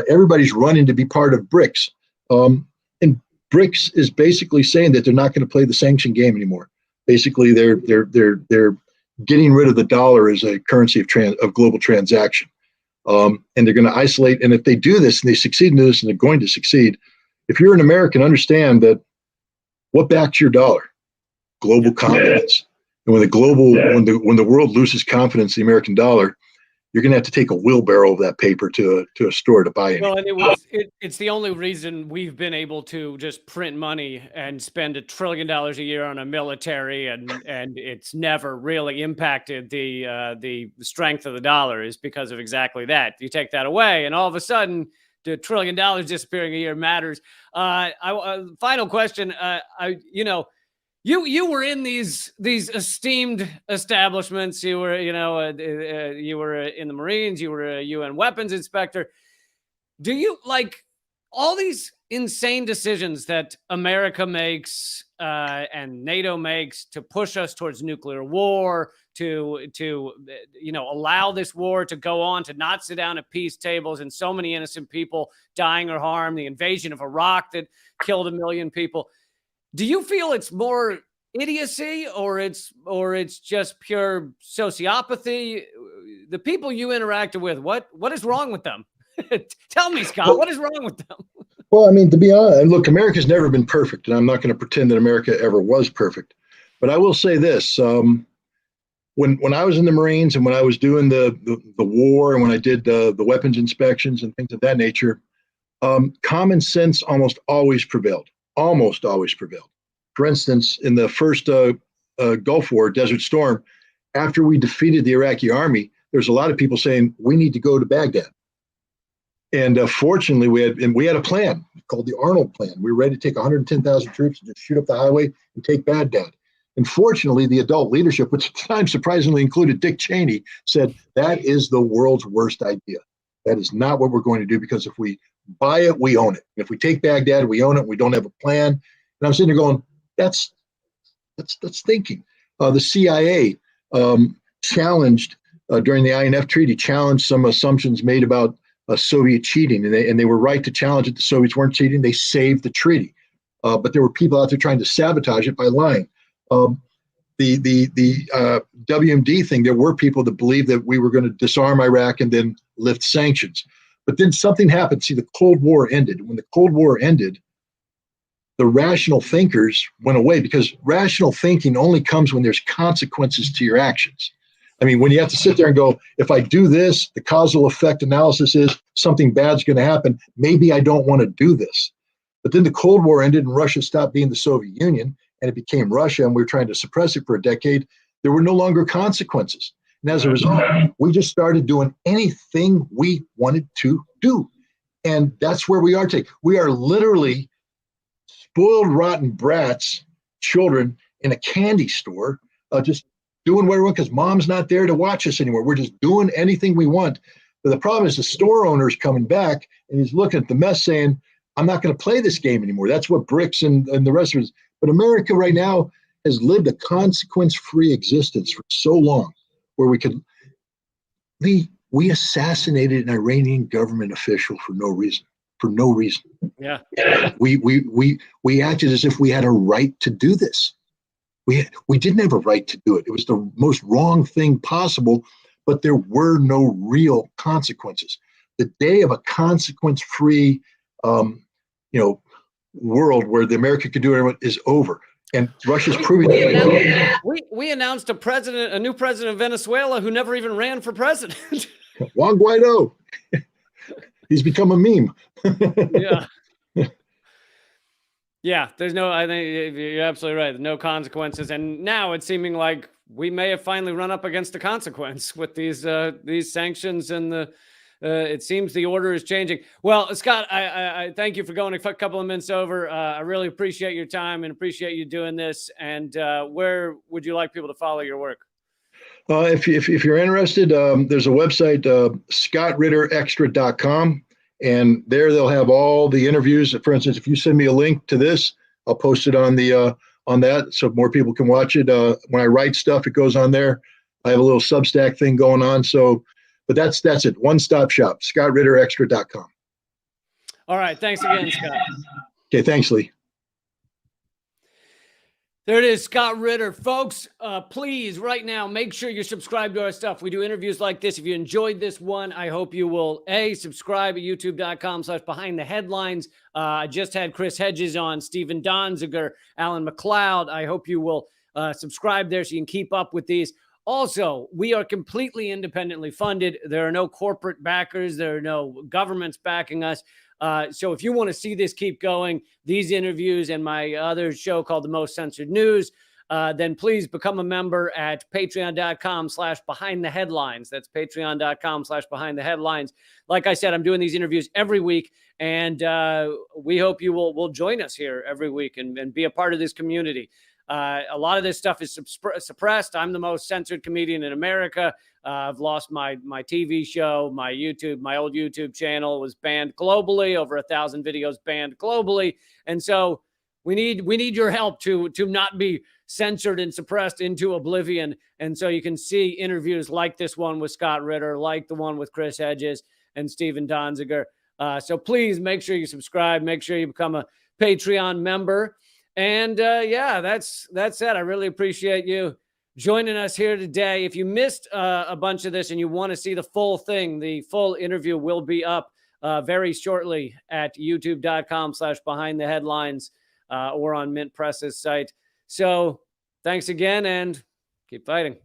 Everybody's running to be part of BRICS. And BRICS is basically saying that they're not going to play the sanction game anymore. Basically, they're getting rid of the dollar as a currency of global transaction. And they're going to isolate. And if they do this and they succeed in this, and they're going to succeed, if you're an American, understand that what backs your dollar? Global confidence. And when the world loses confidence in the American dollar, you're going to have to take a wheelbarrow of that paper to a store to buy it. Well, and it's the only reason we've been able to just print money and spend $1 trillion a year on a military, and it's never really impacted the strength of the dollar, is because of exactly that. You take that away, and all of a sudden, the $1 trillion disappearing a year matters. Final question. You were in these esteemed establishments. You were, you were in the Marines. You were a UN weapons inspector. Do you like all these insane decisions that America makes and NATO makes to push us towards nuclear war, to allow this war to go on, to not sit down at peace tables, and so many innocent people dying or harmed, the invasion of Iraq that killed 1 million people? Do you feel it's more idiocy or it's just pure sociopathy? The people you interacted with, what is wrong with them? Tell me, Scott, what is wrong with them? Well, to be honest, look, America's never been perfect, and I'm not going to pretend that America ever was perfect. But I will say this: when I was in the Marines and when I was doing the war and when I did the weapons inspections and things of that nature, common sense almost always prevailed. Almost always prevailed. For instance, in the first Gulf War, Desert Storm, after we defeated the Iraqi army, there's a lot of people saying we need to go to Baghdad. And fortunately, we had a plan called the Arnold Plan. We were ready to take 110,000 troops and just shoot up the highway and take Baghdad. And fortunately, the adult leadership, which at the time surprisingly included Dick Cheney, said that is the world's worst idea. That is not what we're going to do, because if we buy it, we own it. And if we take Baghdad, we own it. We don't have a plan. And I'm sitting there going, that's thinking. The CIA challenged during the INF Treaty, challenged some assumptions made about Soviet cheating, and they were right to challenge it. The Soviets weren't cheating; they saved the treaty. But there were people out there trying to sabotage it by lying. The WMD thing, there were people that believed that we were going to disarm Iraq and then lift sanctions. But then something happened. See, the Cold War ended. When the Cold War ended, the rational thinkers went away, because rational thinking only comes when there's consequences to your actions. I mean, when you have to sit there and go, if I do this, the causal effect analysis is something bad's going to happen. Maybe I don't want to do this. But then the Cold War ended and Russia stopped being the Soviet Union and it became Russia, and we were trying to suppress it for a decade. There were no longer consequences. And as a result, we just started doing anything we wanted to do. And that's where we are today. We are literally spoiled, rotten brats, children in a candy store, just doing whatever we want because mom's not there to watch us anymore. We're just doing anything we want. But the problem is the store owner's coming back and he's looking at the mess saying, I'm not going to play this game anymore. That's what BRICS and the rest of it is. But America right now has lived a consequence-free existence for so long where we assassinated an Iranian government official for no reason. For no reason. Yeah. We acted as if we had a right to do this. We didn't have a right to do it. It was the most wrong thing possible, but there were no real consequences. The day of a consequence-free, world where the America could do everything is over, and Russia's proving that. We announced a new president of Venezuela who never even ran for president. Juan Guaido. He's become a meme. Yeah. Yeah, I think you're absolutely right. No consequences. And now it's seeming like we may have finally run up against a consequence with these sanctions and it seems the order is changing. Well, Scott, I thank you for going a couple of minutes over. I really appreciate your time and appreciate you doing this. And where would you like people to follow your work? If you're interested, there's a website, scottritterextra.com. And there they'll have all the interviews. For instance, if you send me a link to this, I'll post it on that so more people can watch it. When I write stuff, it goes on there. I have a little Substack thing going on. So, but that's it. One-stop shop, scottritterextra.com. All right. Thanks again, Scott. Okay. Thanks, Lee. There it is, Scott Ritter. Folks, please, right now, make sure you subscribe to our stuff. We do interviews like this. If you enjoyed this one, I hope you will, subscribe at youtube.com/behindtheheadlines. I just had Chris Hedges on, Stephen Donziger, Alan McLeod. I hope you will subscribe there so you can keep up with these. Also, we are completely independently funded. There are no corporate backers. There are no governments backing us. So if you want to see this keep going, these interviews and my other show called The Most Censored News, then please become a member at patreon.com/behindtheheadlines. That's patreon.com/behindtheheadlines. Like I said, I'm doing these interviews every week, and we hope you will join us here every week and be a part of this community. A lot of this stuff is suppressed. I'm the most censored comedian in America. I've lost my TV show, my old YouTube channel was banned globally, over 1,000 videos banned globally. And so we need your help to not be censored and suppressed into oblivion. And so you can see interviews like this one with Scott Ritter, like the one with Chris Hedges and Stephen Donziger. So please make sure you subscribe, make sure you become a Patreon member. And that's it. I really appreciate you joining us here today. If you missed a bunch of this and you want to see the full thing, the full interview will be up very shortly at youtube.com/behindtheheadlines or on Mint Press's site. So thanks again and keep fighting.